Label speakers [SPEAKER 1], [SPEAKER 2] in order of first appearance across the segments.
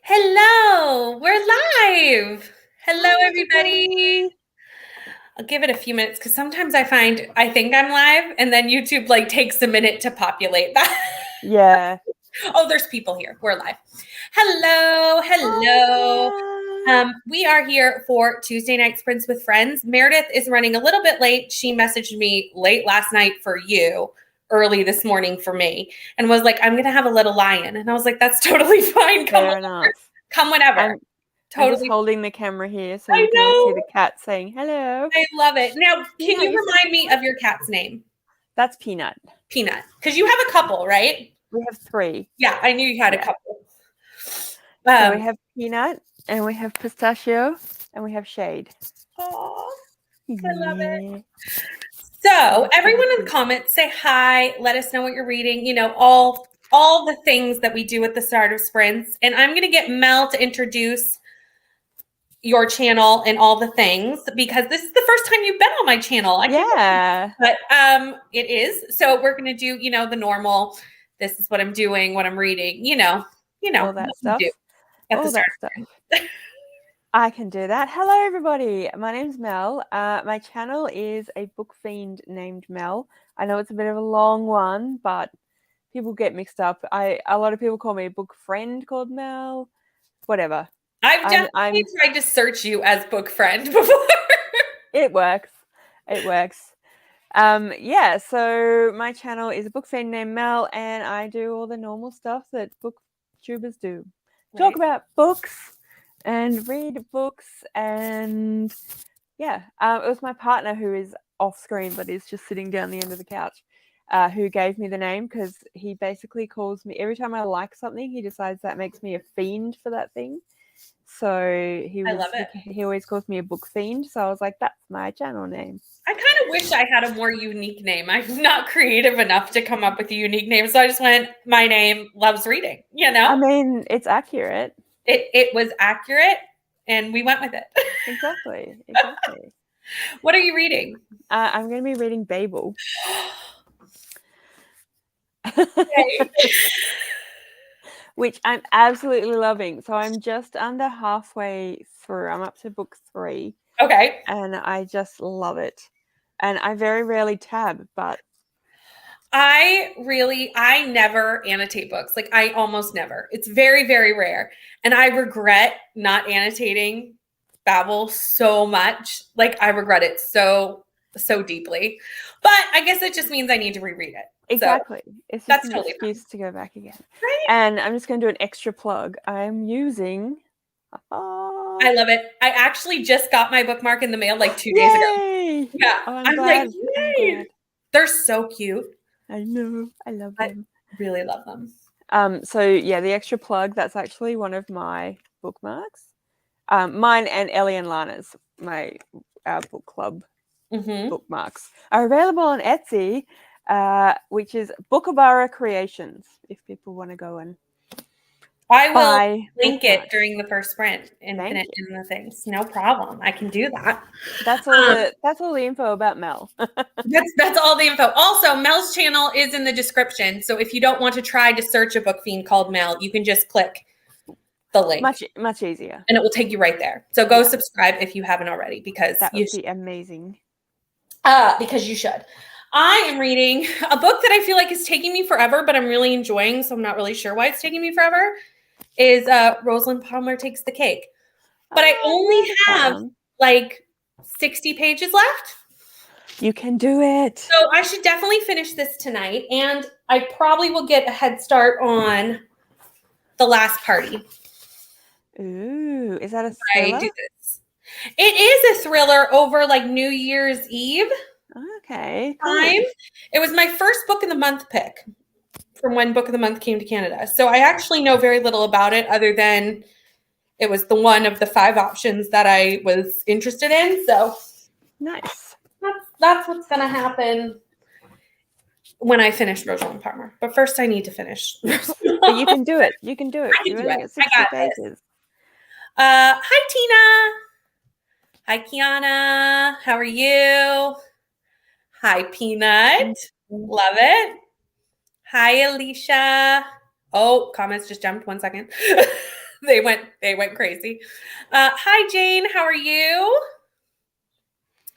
[SPEAKER 1] Hello, we're live. Hello,
[SPEAKER 2] Hi,
[SPEAKER 1] everybody.
[SPEAKER 2] everybody.
[SPEAKER 1] I'll give it a few minutes because sometimes I think I'm live and then YouTube like takes a minute to populate that.
[SPEAKER 2] Yeah.
[SPEAKER 1] Oh, there's people here. We're live. Hello,
[SPEAKER 2] Hi,
[SPEAKER 1] hello.
[SPEAKER 2] Mel.
[SPEAKER 1] We are here for Tuesday Night Sprints with Friends. Meredith is running a little bit late. She messaged me late last night for you, early this morning for me, and was like, I'm going to have a little lion. And I was like, that's totally fine.
[SPEAKER 2] Fair enough.
[SPEAKER 1] Come whenever.
[SPEAKER 2] I'm just
[SPEAKER 1] Totally.
[SPEAKER 2] holding the camera here so
[SPEAKER 1] I
[SPEAKER 2] you can all see the
[SPEAKER 1] know.
[SPEAKER 2] cat saying hello.
[SPEAKER 1] I love it. Now, can
[SPEAKER 2] Peanut,
[SPEAKER 1] you
[SPEAKER 2] you said
[SPEAKER 1] remind me of your cat's name?
[SPEAKER 2] that's Peanut.
[SPEAKER 1] Peanut. Because you have a couple, right?
[SPEAKER 2] We have three.
[SPEAKER 1] Yeah, I knew you had a
[SPEAKER 2] Yeah.
[SPEAKER 1] couple.
[SPEAKER 2] So we have Peanut and we have Pistachio and we have Shade.
[SPEAKER 1] Aw, I love it.
[SPEAKER 2] Yeah.
[SPEAKER 1] So, everyone in the comments, say hi. Let us know what you're reading. You know, all the things that we do at the start of sprints. And I'm going to get Mel to introduce your channel and all the things because this is the first time you've been on my channel.
[SPEAKER 2] Yeah.
[SPEAKER 1] But it is. So we're gonna do, the normal. This is what I'm doing, what I'm reading,
[SPEAKER 2] All that
[SPEAKER 1] what we
[SPEAKER 2] stuff.
[SPEAKER 1] do at the
[SPEAKER 2] All
[SPEAKER 1] start.
[SPEAKER 2] that stuff. I can do that. Hello, everybody. My name's Mel. My channel is a book fiend named Mel. I know it's a bit of a long one, but people get mixed up. A lot of people call me a book friend called Mel. Whatever.
[SPEAKER 1] I've
[SPEAKER 2] I'm
[SPEAKER 1] definitely tried to search you as book friend before.
[SPEAKER 2] It works. It works. Yeah, so my channel is a book fiend named Mel, and I do all the normal stuff that booktubers do. Talk about books and read books, and yeah, it was my partner who is off screen but is just sitting down the end of the couch, who gave me the name because he basically calls me every time I like something. He decides that makes me a fiend for that thing. So
[SPEAKER 1] I love it.
[SPEAKER 2] he always calls me a book fiend. So I was like, that's my channel name.
[SPEAKER 1] I kind of wish I had a more unique name. I'm not creative enough to come up with a unique name. So I just went, my name loves reading,
[SPEAKER 2] I mean, it's accurate.
[SPEAKER 1] It was accurate and we went with it.
[SPEAKER 2] Exactly.
[SPEAKER 1] What are you reading?
[SPEAKER 2] I'm going to be reading Babel. Which I'm absolutely loving. So I'm just under halfway through. I'm up to book 3.
[SPEAKER 1] Okay.
[SPEAKER 2] And I just love it. And I very rarely tab, but
[SPEAKER 1] I never annotate books. Like I almost never. It's very, very rare. And I regret not annotating Babel so much. Like I regret it so deeply. But I guess it just means I need to reread it.
[SPEAKER 2] exactly.
[SPEAKER 1] So
[SPEAKER 2] it's just
[SPEAKER 1] that's
[SPEAKER 2] an
[SPEAKER 1] totally
[SPEAKER 2] excuse to go back again.
[SPEAKER 1] right.
[SPEAKER 2] And I'm just going to do an extra plug. I'm using.
[SPEAKER 1] I love it. I actually just got my bookmark in the mail like 2 days ago.
[SPEAKER 2] Yay!
[SPEAKER 1] Yeah.
[SPEAKER 2] Oh,
[SPEAKER 1] I'm
[SPEAKER 2] glad.
[SPEAKER 1] like,
[SPEAKER 2] I'm
[SPEAKER 1] yay.
[SPEAKER 2] glad.
[SPEAKER 1] They're so cute.
[SPEAKER 2] I know. I love them.
[SPEAKER 1] I really love them.
[SPEAKER 2] So yeah, the extra plug, that's actually one of my bookmarks. Mine and Ellie and Lana's, our book club bookmarks, are available on Etsy, which is Bookabara Creations, if people want to go and
[SPEAKER 1] I will
[SPEAKER 2] buy
[SPEAKER 1] link
[SPEAKER 2] bookmarks.
[SPEAKER 1] it during the first sprint and pin it in the things. No problem. I can do that.
[SPEAKER 2] That's all the info about Mel.
[SPEAKER 1] That's all the info. Also, Mel's channel is in the description. So if you don't want to try to search a book fiend called Mel, you can just click the link.
[SPEAKER 2] Much easier.
[SPEAKER 1] And it will take you right there. So go subscribe if you haven't already because
[SPEAKER 2] that would be amazing.
[SPEAKER 1] Because you should. I am reading a book that I feel like is taking me forever, but I'm really enjoying, so I'm not really sure why it's taking me forever, is Rosalind Palmer Takes the Cake. But I only have like 60 pages left.
[SPEAKER 2] You can do it.
[SPEAKER 1] So I should definitely finish this tonight, and I probably will get a head start on The Last Party.
[SPEAKER 2] Ooh, is that a thriller?
[SPEAKER 1] I do this. It is a thriller over like New Year's Eve.
[SPEAKER 2] Okay.
[SPEAKER 1] Time. It was my first book of the month pick from when Book of the Month came to Canada. So I actually know very little about it other than it was the one of the 5 options that I was interested in. So
[SPEAKER 2] nice.
[SPEAKER 1] That's what's going to happen when I finish Rosalind Palmer. But first I need to finish.
[SPEAKER 2] But you can do it. You can do it.
[SPEAKER 1] I can do it.
[SPEAKER 2] 60
[SPEAKER 1] I got
[SPEAKER 2] pages.
[SPEAKER 1] this. Hi, Tina. Hi, Kiana. How are you? Hi, Peanut. Love it. Hi, Alicia. Oh, comments just jumped. 1 second. They went crazy. Hi, Jane. How are you?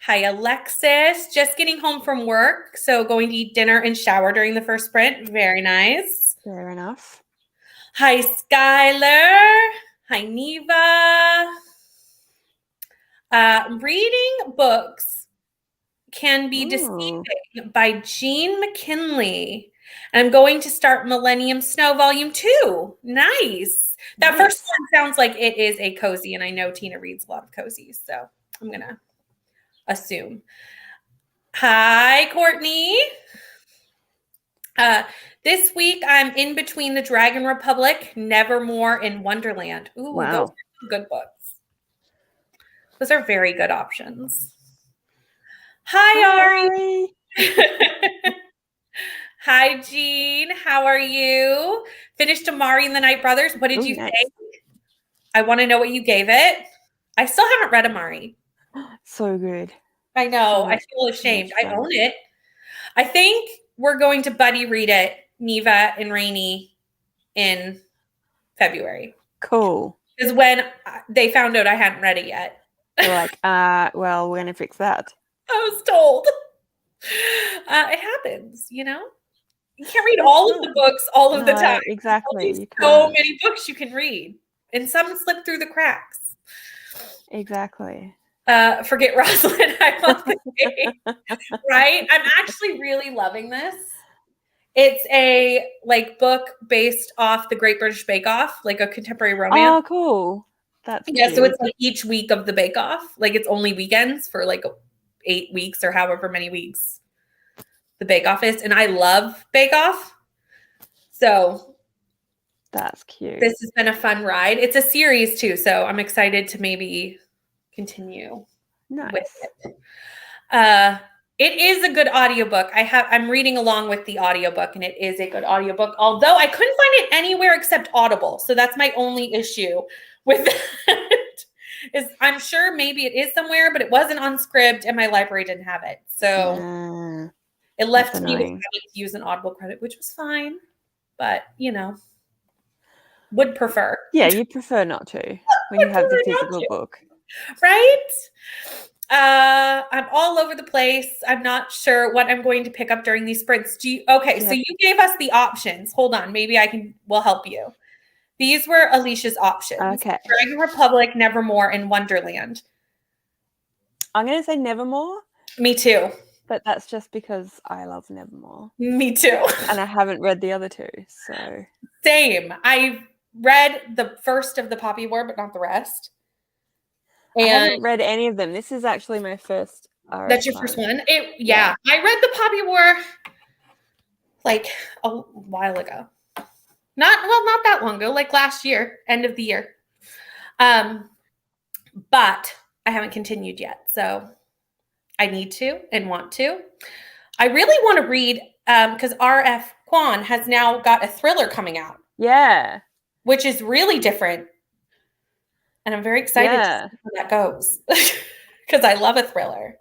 [SPEAKER 1] Hi, Alexis. Just getting home from work. So going to eat dinner and shower during the first sprint. Very nice.
[SPEAKER 2] Fair enough.
[SPEAKER 1] Hi, Skylar. Hi, Neva. Reading books can be
[SPEAKER 2] Ooh.
[SPEAKER 1] deceiving by Jean McKinley. And I'm going to start Millennium Snow Volume 2. Nice. That
[SPEAKER 2] Nice.
[SPEAKER 1] first one sounds like it is a cozy, and I know Tina reads a lot of cozies, so I'm going to assume. Hi, Courtney. This week I'm in between the Dragon Republic, Nevermore, and Wonderland. Ooh,
[SPEAKER 2] Wow.
[SPEAKER 1] those are good books. Those are very good options. Hi, Ari. Hi, Jean. How are you? Finished Amari and the Night Brothers. What did you
[SPEAKER 2] nice.
[SPEAKER 1] say? I want to know what you gave it. I still haven't read Amari.
[SPEAKER 2] So good.
[SPEAKER 1] I know.
[SPEAKER 2] So
[SPEAKER 1] I feel ashamed. I
[SPEAKER 2] fun.
[SPEAKER 1] own it. I think we're going to buddy read it, Neva and Rainey, in February.
[SPEAKER 2] Cool.
[SPEAKER 1] Because when they found out I hadn't read it yet.
[SPEAKER 2] They're like, well, we're going to fix that.
[SPEAKER 1] I was told. It happens, you know? You can't read all of the books all of the time.
[SPEAKER 2] Exactly.
[SPEAKER 1] There's so many books you can read. And some slip through the cracks.
[SPEAKER 2] Exactly.
[SPEAKER 1] Forget Rosalind. I love the game. Right? I'm actually really loving this. It's a book based off the Great British Bake Off, like a contemporary romance.
[SPEAKER 2] Oh, cool. That's
[SPEAKER 1] cute. So it's like each week of the Bake Off. Like it's only weekends for like 8 weeks or however many weeks the Bake Off is. And I love Bake Off. So
[SPEAKER 2] that's cute.
[SPEAKER 1] This has been a fun ride. It's a series too, so I'm excited to maybe continue with it. It is a good audiobook. I'm reading along with the audiobook, and it is a good audiobook, although I couldn't find it anywhere except Audible. So that's my only issue with that. Is I'm sure maybe it is somewhere, but it wasn't on Scribd and my library didn't have it. So it left me with having to use an Audible credit, which was fine. But, would prefer.
[SPEAKER 2] Yeah, you prefer not to when you have the physical book.
[SPEAKER 1] Right? I'm all over the place. I'm not sure what I'm going to pick up during these sprints. So you gave us the options. Hold on. Maybe will help you. These were Alicia's options.
[SPEAKER 2] Okay.
[SPEAKER 1] Dragon Republic, Nevermore, and Wonderland.
[SPEAKER 2] I'm going to say Nevermore.
[SPEAKER 1] Me too.
[SPEAKER 2] But that's just because I love Nevermore.
[SPEAKER 1] Me too.
[SPEAKER 2] And I haven't read the other two, so.
[SPEAKER 1] Same. I've read the first of the Poppy War, but not the rest.
[SPEAKER 2] I haven't read any of them. This is actually my first.
[SPEAKER 1] That's your first one? Yeah. I read the Poppy War like a while ago. Not that long ago, like last year, end of the year. But I haven't continued yet. So I need to and want to. I really want to read because R.F. Kuang has now got a thriller coming out.
[SPEAKER 2] Yeah.
[SPEAKER 1] Which is really different. And I'm very excited to see how that goes. Because I love a thriller.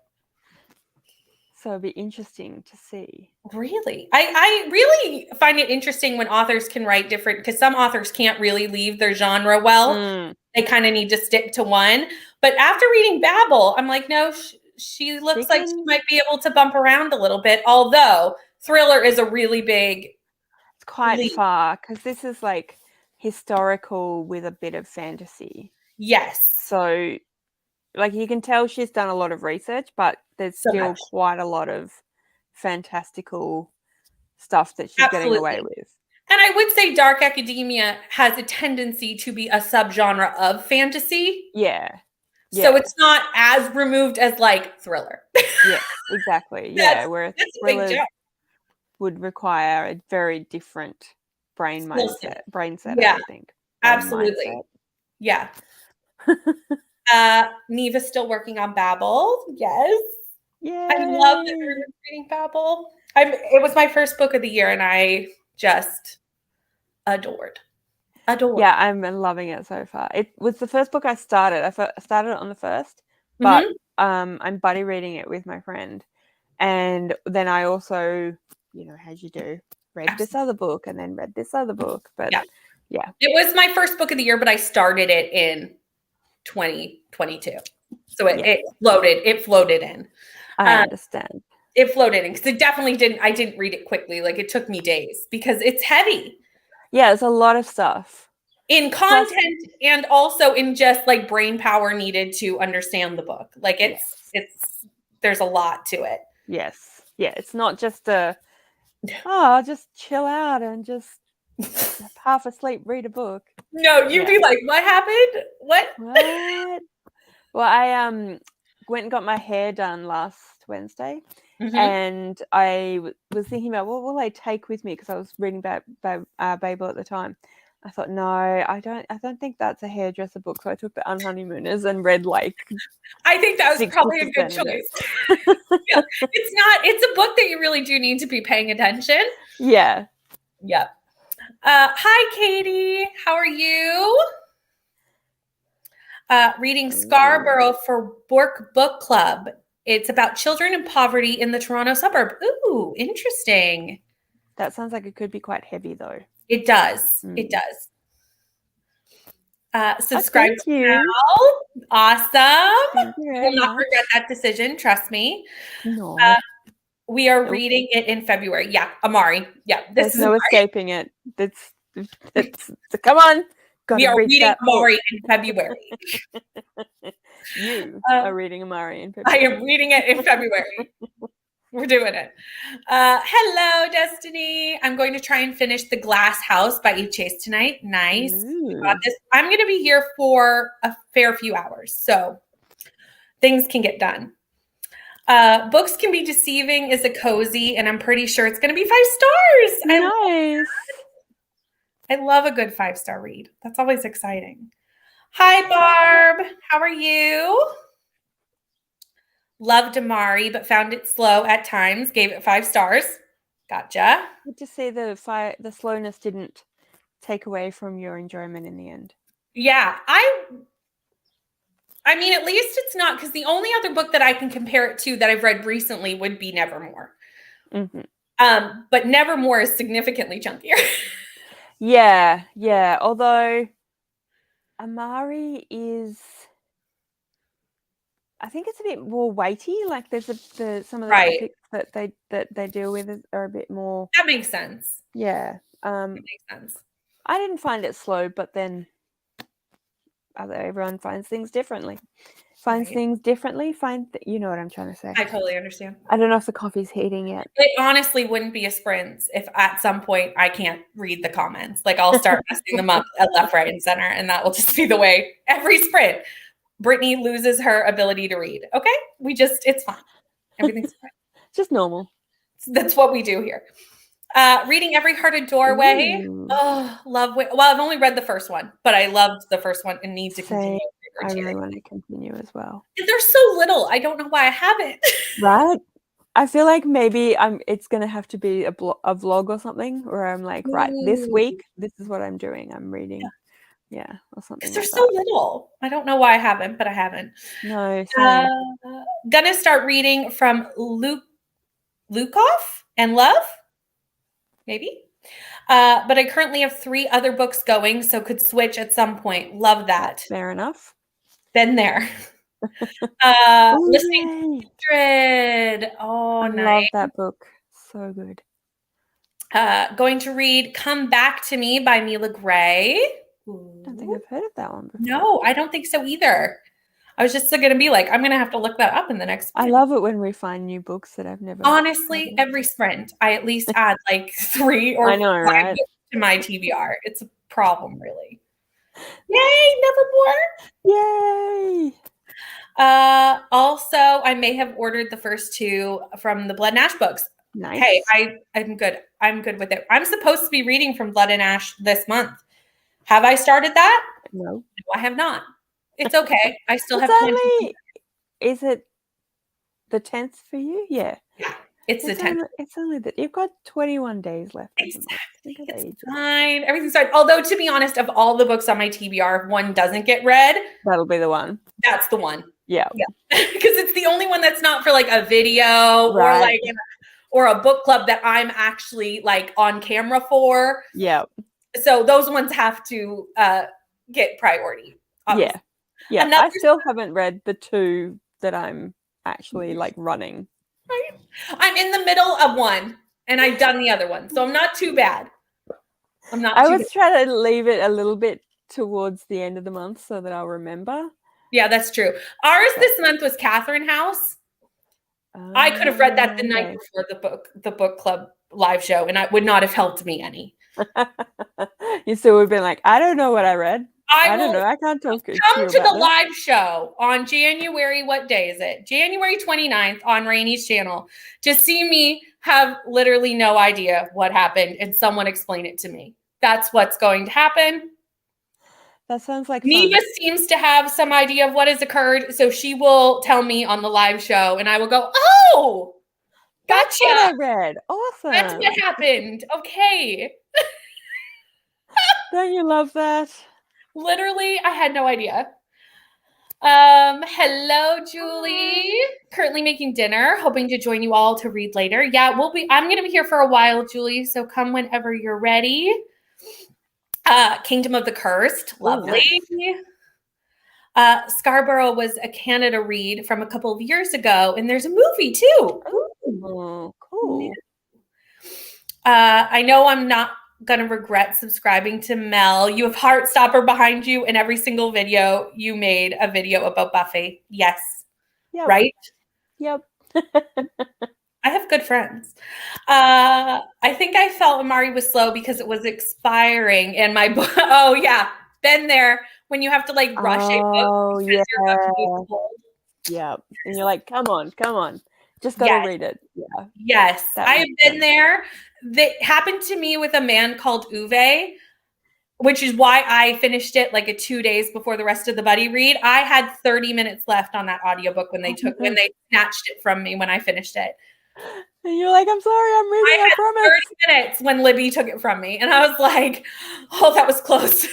[SPEAKER 2] So it'd be interesting to see.
[SPEAKER 1] Really? I really find it interesting when authors can write different, because some authors can't really leave their genre well. They kind of need to stick to one. But after reading Babel, I'm like, no, she looks like she might be able to bump around a little bit. Although thriller is a really big.
[SPEAKER 2] It's quite far, because this is like historical with a bit of fantasy.
[SPEAKER 1] Yes.
[SPEAKER 2] So like you can tell she's done a lot of research, but there's still quite a lot of fantastical stuff that she's getting away with.
[SPEAKER 1] And I would say dark academia has a tendency to be a subgenre of fantasy.
[SPEAKER 2] Yeah.
[SPEAKER 1] So it's not as removed as like thriller.
[SPEAKER 2] Yes, exactly. Yeah, where thriller would require a very different brain set, I think.
[SPEAKER 1] Absolutely. Yeah. Neva's still working on Babel. Yes.
[SPEAKER 2] Yeah.
[SPEAKER 1] I love that we're reading Babel. It was my first book of the year, and I just adored.
[SPEAKER 2] Yeah, I'm loving it so far. It was the first book I started. I started it on the first, but I'm buddy reading it with my friend. And then I also, as you do, read this other book and then read this other book. But Yeah.
[SPEAKER 1] It was my first book of the year, but I started it in 2022. So it floated in.
[SPEAKER 2] I understand.
[SPEAKER 1] It floated in because I didn't read it quickly. Like it took me days because it's heavy
[SPEAKER 2] Yeah, it's a lot of stuff.
[SPEAKER 1] in content and also in just like brain power needed to understand the book. Like there's a lot to it.
[SPEAKER 2] Yes. Yeah, it's not just I'll just chill out and just half asleep read a book.
[SPEAKER 1] No, you'd be like, what happened? What?
[SPEAKER 2] Well, I went and got my hair done last Wednesday, and I was thinking about what will I take with me, because I was reading about Babel at the time. I thought, no, I don't think that's a hairdresser book. So I took the Unhoneymooners and read like.
[SPEAKER 1] I think that was probably a good choice. Yeah. It's a book that you really do need to be paying attention.
[SPEAKER 2] Yeah.
[SPEAKER 1] Yeah. Hi, Katie. How are you? Reading Scarborough for Bork Book Club. It's about children in poverty in the Toronto suburb. Ooh, interesting.
[SPEAKER 2] That sounds like it could be quite heavy, though.
[SPEAKER 1] It does. It does. Subscribe now. Awesome. Will not regret that decision. Trust me.
[SPEAKER 2] No.
[SPEAKER 1] We are reading it in February. Yeah, Amari. Yeah,
[SPEAKER 2] there's no escaping it. It's come on.
[SPEAKER 1] We are reading Amari in February.
[SPEAKER 2] You are reading Amari in February.
[SPEAKER 1] I am reading it in February. We're doing it. Hello, Destiny. I'm going to try and finish The Glass House by Eve Chase tonight. Nice. Got this. I'm going to be here for a fair few hours, so things can get done. Books Can Be Deceiving is a cozy, and I'm pretty sure it's going to be 5 stars.
[SPEAKER 2] Nice.
[SPEAKER 1] I love a good 5-star read. That's always exciting. Hi, Barb. How are you? Loved Amari, but found it slow at times. Gave it 5 stars. Gotcha.
[SPEAKER 2] Good to see the slowness didn't take away from your enjoyment in the end.
[SPEAKER 1] Yeah, I mean, at least it's not, because the only other book that I can compare it to that I've read recently would be Nevermore. But Nevermore is significantly chunkier.
[SPEAKER 2] Yeah. Although Amari is, I think it's a bit more weighty. Like there's some of the topics that they deal with are a bit more.
[SPEAKER 1] That makes sense.
[SPEAKER 2] Yeah.
[SPEAKER 1] That makes sense.
[SPEAKER 2] I didn't find it slow, but then everyone finds things differently. You know what I'm trying to say.
[SPEAKER 1] I totally understand.
[SPEAKER 2] I don't know if the coffee's heating yet.
[SPEAKER 1] It honestly wouldn't be a sprint if at some point I can't read the comments. Like I'll start messing them up at left, right, and center, and that will just be the way every sprint. Brittany loses her ability to read. Okay? It's fine. Everything's fine.
[SPEAKER 2] Just normal.
[SPEAKER 1] That's what we do here. Reading Every Hearted Doorway.
[SPEAKER 2] Ooh.
[SPEAKER 1] Oh, love. Well, I've only read the first one, but I loved the first one and need to continue.
[SPEAKER 2] I really want to continue as well.
[SPEAKER 1] There's so little. I don't know why I haven't.
[SPEAKER 2] Right? I feel like maybe it's going to have to be a vlog or something where I'm like, right, this week, this is what I'm doing. I'm reading. Yeah, or something.
[SPEAKER 1] Because there's so little. I don't know why I haven't, but I haven't.
[SPEAKER 2] No.
[SPEAKER 1] Gonna start reading from Lukov and Love. Maybe. But I currently have 3 other books going, so could switch at some point. Love that.
[SPEAKER 2] Fair enough.
[SPEAKER 1] Been there. Listening to Kindred. Oh, nice.
[SPEAKER 2] I love that book. So good.
[SPEAKER 1] Going to read Come Back to Me by Mila Gray.
[SPEAKER 2] I don't think I've heard of that one before.
[SPEAKER 1] No, I don't think so either. I was just going to be like, I'm going to have to look that up in the next sprint.
[SPEAKER 2] I love it when we find new books that I've never.
[SPEAKER 1] Honestly, every sprint, I at least add like 3 or 5 books to my TBR. It's a problem, really. Yay, Nevermore!
[SPEAKER 2] Yay!
[SPEAKER 1] Also, I may have ordered the first 2 from the Blood and Ash books.
[SPEAKER 2] Nice.
[SPEAKER 1] Hey, I'm good. I'm good with it. I'm supposed to be reading from Blood and Ash this month. Have I started that?
[SPEAKER 2] No,
[SPEAKER 1] I have not. It's okay. I still have
[SPEAKER 2] plenty. Is it the 10th for you? Yeah.
[SPEAKER 1] Yeah. It's the 10th.
[SPEAKER 2] It's only that you've got 21 days left.
[SPEAKER 1] Exactly. It's fine. Everything's fine. Although, to be honest, of all the books on my TBR, if one doesn't get read,
[SPEAKER 2] that'll be the one.
[SPEAKER 1] That's the one.
[SPEAKER 2] Yeah.
[SPEAKER 1] Because it's the only one that's not for like a video or a book club that I'm actually like on camera for.
[SPEAKER 2] Yeah.
[SPEAKER 1] So those ones have to get priority.
[SPEAKER 2] Yeah.
[SPEAKER 1] Obviously.
[SPEAKER 2] Yeah.
[SPEAKER 1] Another,
[SPEAKER 2] I still haven't read the 2 that I'm actually like running.
[SPEAKER 1] I'm in the middle of one and I've done the other one. So I'm not too bad. I'm not
[SPEAKER 2] I
[SPEAKER 1] too bad.
[SPEAKER 2] was trying to leave it a little bit towards the end of the month so that I'll remember.
[SPEAKER 1] Yeah, that's true. Ours this month was Catherine House. I could have read that the night before the book club live show, and it would not have helped me any.
[SPEAKER 2] You still would have been like, I don't know what I read. I don't know. I can't talk to you
[SPEAKER 1] come to
[SPEAKER 2] about
[SPEAKER 1] the
[SPEAKER 2] that.
[SPEAKER 1] live show on January, what day is it? January 29th on Rainy's channel to see me have literally no idea what happened and someone explain it to me. That's what's going to happen.
[SPEAKER 2] That sounds like
[SPEAKER 1] Neva
[SPEAKER 2] fun.
[SPEAKER 1] seems to have some idea of what has occurred, so she will tell me on the live show, and I will go, "Oh, gotcha.
[SPEAKER 2] That's what I read. Awesome.
[SPEAKER 1] That's what happened. Okay."
[SPEAKER 2] Don't you love that?
[SPEAKER 1] Literally, I had no idea. Hello, Julie.
[SPEAKER 2] Hi.
[SPEAKER 1] Currently making dinner, hoping to join you all to read later. Yeah, I'm gonna be here for a while, Julie, so come whenever you're ready. Kingdom of the Cursed, lovely.
[SPEAKER 2] Nice.
[SPEAKER 1] Scarborough was a Canada read from a couple of years ago, and there's a movie too.
[SPEAKER 2] Oh, cool.
[SPEAKER 1] I know I'm not gonna regret subscribing to Mel. You have Heartstopper behind you, and every single video you made a video about Buffy. Yes.
[SPEAKER 2] Yep.
[SPEAKER 1] Right?
[SPEAKER 2] Yep.
[SPEAKER 1] I have good friends. I think I felt Amari was slow because it was expiring, and my book. Oh yeah, been there when you have to like rush a book because you're about to move forward.
[SPEAKER 2] Yeah, and you're like, come on, just gotta read it. Yeah.
[SPEAKER 1] Yes, I have been there. That happened to me with a man called Uwe, which is why I finished it like 2 days before the rest of the buddy read. I had 30 minutes left on that audiobook when they snatched it from me when I finished it.
[SPEAKER 2] And you're like, I'm sorry, I'm reading, I promise.
[SPEAKER 1] 30 minutes when Libby took it from me. And I was like, oh, that was close.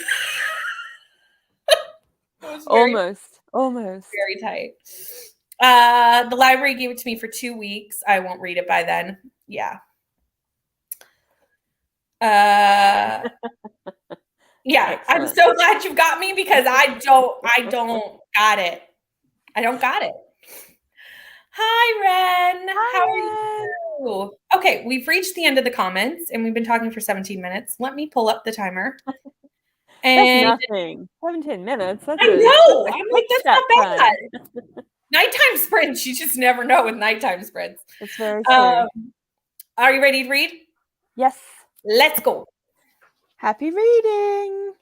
[SPEAKER 2] Almost.
[SPEAKER 1] Very tight. The library gave it to me for 2 weeks. I won't read it by then. Yeah. Yeah. Excellent. I'm so glad you got me because I don't got it. I don't got it. Hi, Ren.
[SPEAKER 2] Hi,
[SPEAKER 1] how are you? Okay, we've reached the end of the comments and we've been talking for 17 minutes. Let me pull up the timer.
[SPEAKER 2] And that's nothing. 17 minutes. That's
[SPEAKER 1] I know. I'm like, that's not bad. Nighttime sprints. You just never know with nighttime sprints.
[SPEAKER 2] It's very true.
[SPEAKER 1] Are you ready to read?
[SPEAKER 2] Yes.
[SPEAKER 1] Let's go.
[SPEAKER 2] Happy reading.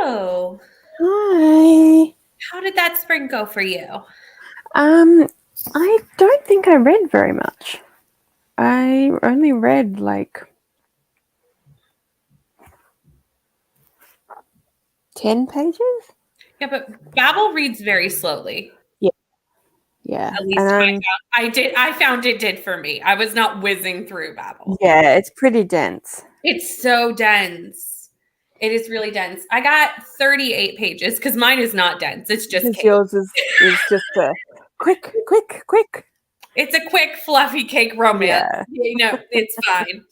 [SPEAKER 1] Hello.
[SPEAKER 2] Hi.
[SPEAKER 1] How did that spring go for you?
[SPEAKER 2] I don't think I read very much. I only read like 10 pages.
[SPEAKER 1] Yeah, but Babel reads very slowly.
[SPEAKER 2] Yeah,
[SPEAKER 1] At least
[SPEAKER 2] and
[SPEAKER 1] I found it did for me. I was not whizzing through Babel.
[SPEAKER 2] yeah, it's pretty dense.
[SPEAKER 1] It's so dense. It is really dense. I got 38 pages because mine is not dense. It's just
[SPEAKER 2] Because
[SPEAKER 1] cake.
[SPEAKER 2] yours is just a quick.
[SPEAKER 1] It's a quick, fluffy cake romance.
[SPEAKER 2] Yeah.
[SPEAKER 1] You know, it's fine.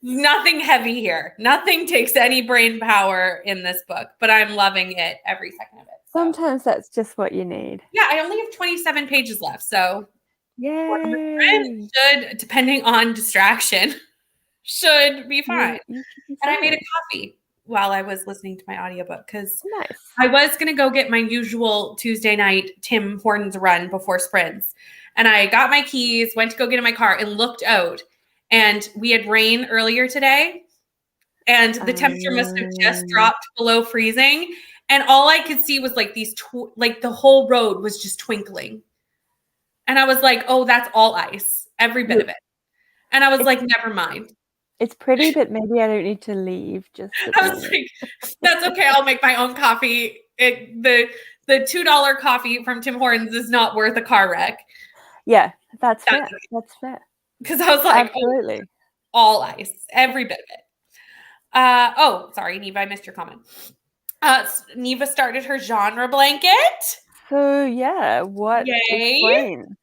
[SPEAKER 1] Nothing heavy here. Nothing takes any brain power in this book, but I'm loving it every second of it. So.
[SPEAKER 2] Sometimes that's just what you need.
[SPEAKER 1] Yeah, I only have 27 pages left, so
[SPEAKER 2] Yay!
[SPEAKER 1] should, depending on distraction, should be fine.
[SPEAKER 2] You should be
[SPEAKER 1] And I made a
[SPEAKER 2] fine.
[SPEAKER 1] coffee while I was listening to my audiobook because
[SPEAKER 2] Nice.
[SPEAKER 1] I was going to go get my usual Tuesday night Tim Hortons run before sprints. And I got my keys, went to go get in my car, and looked out. And we had rain earlier today. And the temperature must have just dropped below freezing. And all I could see was like these, like the whole road was just twinkling. And I was like, oh, that's all ice, every bit of it. And I was like, never mind.
[SPEAKER 2] It's pretty, but maybe I don't need to leave just at
[SPEAKER 1] I was like, that's okay. I'll make my own coffee. The $2 coffee from Tim Hortons is not worth a car wreck.
[SPEAKER 2] Yeah, that's fair. That's fair.
[SPEAKER 1] Because I was like,
[SPEAKER 2] absolutely.
[SPEAKER 1] Oh, all ice, every bit of it. Oh, sorry, Neva, I missed your comment. Neva started her genre blanket.
[SPEAKER 2] So yeah, what?
[SPEAKER 1] Yay.
[SPEAKER 2] Explain.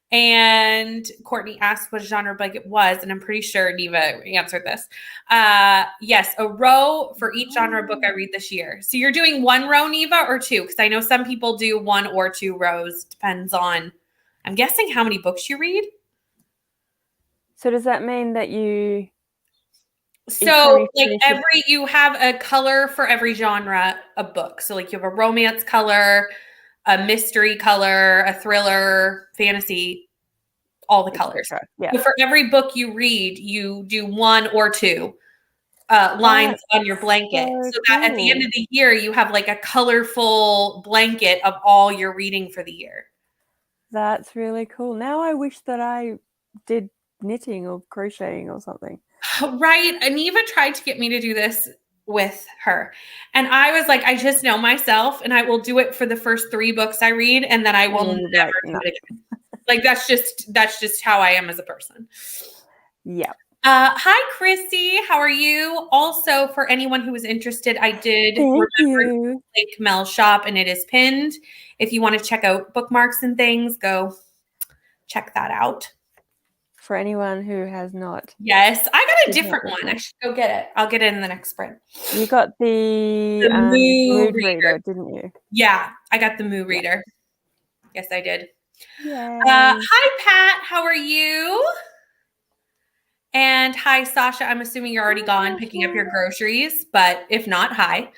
[SPEAKER 1] And Courtney asked what genre blanket was, and I'm pretty sure Neva answered this. Yes, a row for each genre book I read this year. So you're doing one row, Neva, or two? Because I know some people do one or two rows. Depends on, I'm guessing, how many books you read.
[SPEAKER 2] So does that mean that you...
[SPEAKER 1] So like you have a color for every genre of book. So like you have a romance color, a mystery color, a thriller, fantasy, all the colors.
[SPEAKER 2] Yeah.
[SPEAKER 1] So for every book you read, you do one or two lines on your blanket. So that at the end of the year, you have like a colorful blanket of all you're reading for the year.
[SPEAKER 2] That's really cool. Now I wish that I did knitting or crocheting or something.
[SPEAKER 1] Right. Neva tried to get me to do this with her. And I was like, I just know myself and I will do it for the first 3 books I read and then I will never do it again. Like that's just how I am as a person.
[SPEAKER 2] Yeah.
[SPEAKER 1] Hi, Chrissy. How are you? Also, for anyone who is interested, I did remember to link Mel's shop and it is pinned. If you want to check out bookmarks and things, go check that out.
[SPEAKER 2] For anyone who has not.
[SPEAKER 1] Yes, I got a different one. I should go get it. I'll get it in the next sprint.
[SPEAKER 2] You got the mood reader, didn't you?
[SPEAKER 1] Yeah, I got the mood reader. Yes, I did.
[SPEAKER 2] Yay.
[SPEAKER 1] Hi, Pat. How are you? And hi, Sasha. I'm assuming you're already gone picking up your groceries, but if not, hi.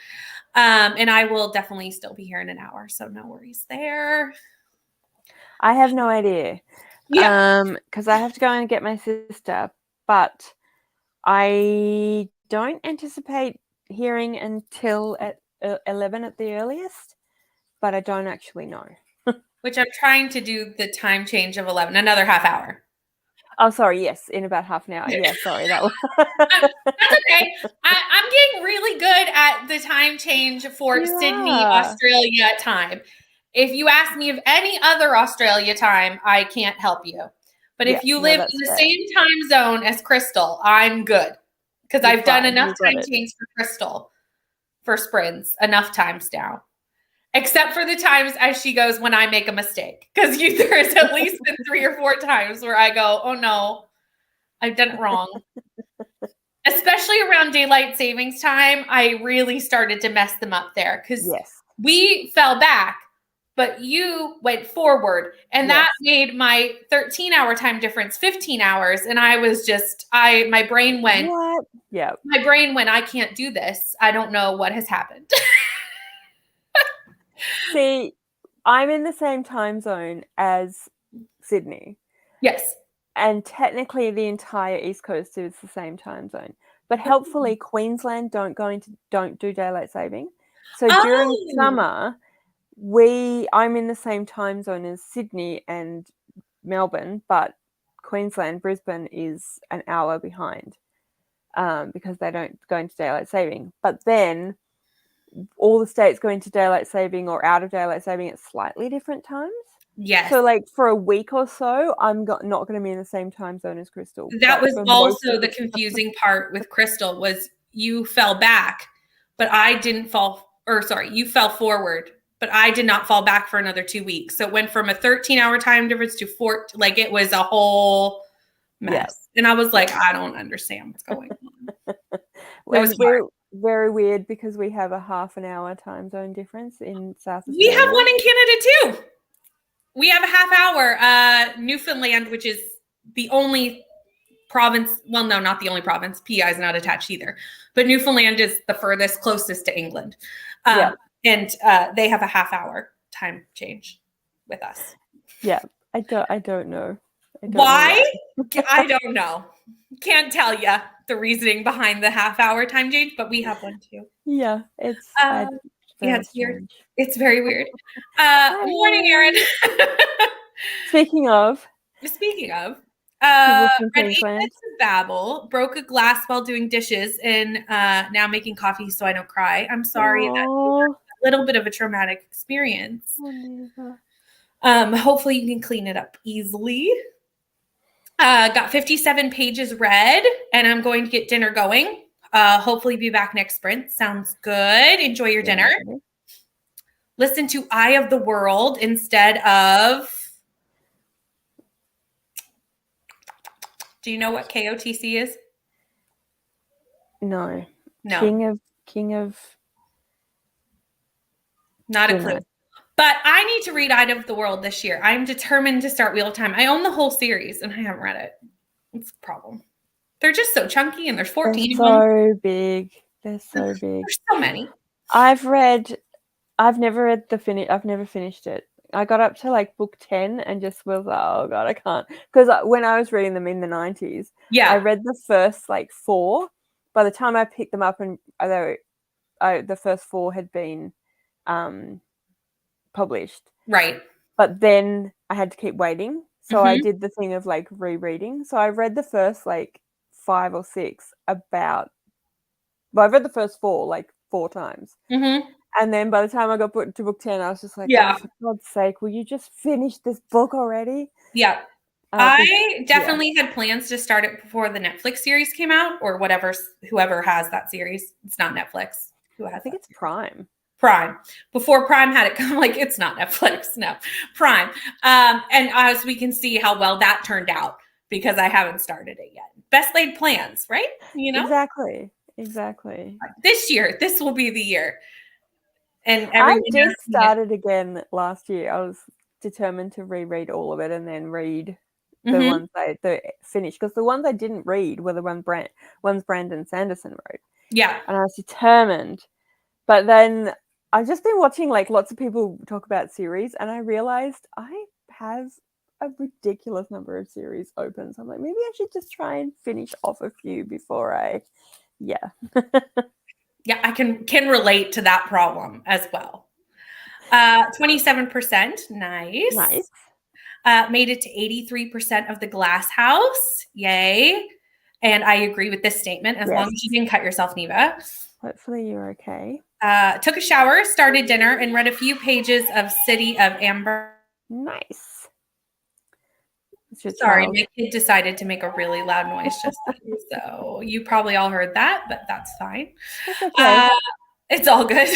[SPEAKER 1] And I will definitely still be here in an hour, so no worries there.
[SPEAKER 2] I have no idea.
[SPEAKER 1] Yeah.
[SPEAKER 2] Because I have to go and get my sister, but I don't anticipate hearing until at 11 at the earliest, but I don't actually know.
[SPEAKER 1] Which I'm trying to do the time change of 11, another half hour.
[SPEAKER 2] Oh, sorry. Yes, in about half an hour. Yeah, sorry. That was.
[SPEAKER 1] That's okay. I'm getting really good at the time change for Sydney, Australia time. If you ask me of any other Australia time, I can't help you. But if you live in the same time zone as Crystal, I'm good. Because I've done enough time change for Crystal for sprints, enough times now. Except for the times as she goes when I make a mistake. Because there's at least been 3 or 4 times where I go, oh no, I've done it wrong. Especially around daylight savings time, I really started to mess them up there. Because we fell back, but you went forward. And that made my 13-hour time difference 15 hours. And I was just, my brain went,
[SPEAKER 2] what? Yeah.
[SPEAKER 1] My brain went, I can't do this. I don't know what has happened.
[SPEAKER 2] See, I'm in the same time zone as Sydney.
[SPEAKER 1] Yes.
[SPEAKER 2] And technically the entire East Coast is the same time zone. but helpfully Queensland don't do daylight saving. So during
[SPEAKER 1] Oh,
[SPEAKER 2] summer, I'm in the same time zone as Sydney and Melbourne, but Queensland, Brisbane is an hour behind because they don't go into daylight saving. But then all the states go into daylight saving or out of daylight saving at slightly different times.
[SPEAKER 1] yes.
[SPEAKER 2] So, like, for a week or so, I'm not going to be in the same time zone as Crystal.
[SPEAKER 1] That
[SPEAKER 2] but
[SPEAKER 1] was
[SPEAKER 2] for most
[SPEAKER 1] also
[SPEAKER 2] of
[SPEAKER 1] the confusing part with Crystal was you fell back, but I didn't fall, or sorry, you fell forward, but I did not fall back for another 2 weeks. So it went from a 13-hour time difference to 4, like it was a whole mess.
[SPEAKER 2] Yeah.
[SPEAKER 1] And I was like, I don't understand what's going on.
[SPEAKER 2] And we're very weird because we have a half an hour time zone difference in South Australia.
[SPEAKER 1] We have one in Canada too. We have a half hour. Newfoundland, which is the only province, well, no, not the only province. PEI is not attached either, but Newfoundland is the furthest, closest to England. And they have a half hour time change with us.
[SPEAKER 2] Yeah, I don't know.
[SPEAKER 1] Why? I don't know. Can't tell you the reasoning behind the half hour time change, but we have one too.
[SPEAKER 2] Yeah, it's
[SPEAKER 1] it's weird. It's very weird. Morning, Erin. Speaking of, read 8 minutes of babble, broke a glass while doing dishes, and now making coffee so I don't cry. I'm sorry that you had a little bit of a traumatic experience. Hopefully you can clean it up easily. Got 57 pages read, and I'm going to get dinner going. Hopefully be back next sprint. Sounds good. Enjoy your dinner. Listen to Eye of the World instead of... Do you know what KOTC is?
[SPEAKER 2] No. King of...
[SPEAKER 1] Not a clue. But I need to read Eye of the World this year. I'm determined to start Wheel of Time. I own the whole series, and I haven't read it. It's a problem. They're just so chunky, and there's 14 of them.
[SPEAKER 2] So big. They're so big.
[SPEAKER 1] There's so many.
[SPEAKER 2] I've never finished it. I got up to like book 10 and just was like, oh God, I can't. Because when I was reading them in the 90s, I read the first like 4. By the time I picked them up, and the first 4 had been published.
[SPEAKER 1] Right.
[SPEAKER 2] But then I had to keep waiting. So I did the thing of like rereading. So I read the first like 5 or 6 I've read the first 4 like 4 times. And then by the time I got put to book 10, I was just like, oh, for God's sake, will you just finish this book already?
[SPEAKER 1] Yeah. I definitely had plans to start it before the Netflix series came out, or whoever has that series. It's not Netflix.
[SPEAKER 2] I think it's Prime.
[SPEAKER 1] Before Prime had it come, like, it's not Netflix. No, Prime. And as we can see how well that turned out, because I haven't started it yet. Best laid plans, right? You know?
[SPEAKER 2] Exactly.
[SPEAKER 1] This year, this will be the year. And
[SPEAKER 2] I just started again last year. I was determined to reread all of it and then read the ones I finished, because the ones I didn't read were the ones Brandon Sanderson wrote.
[SPEAKER 1] Yeah.
[SPEAKER 2] And I was determined. But then I've just been watching like lots of people talk about series, and I realized I have a ridiculous number of series open. So I'm like, maybe I should just try and finish off a few before yeah,
[SPEAKER 1] I can relate to that problem as well. 27%, nice. Made it to 83% of the Glass House, yay! And I agree with this statement. As long as you didn't cut yourself, Neva.
[SPEAKER 2] Hopefully you're okay.
[SPEAKER 1] Took a shower, started dinner, and read a few pages of City of Amber.
[SPEAKER 2] Nice.
[SPEAKER 1] Sorry, my kid decided to make a really loud noise just then, so you probably all heard that, but that's fine.
[SPEAKER 2] That's okay.
[SPEAKER 1] It's all good.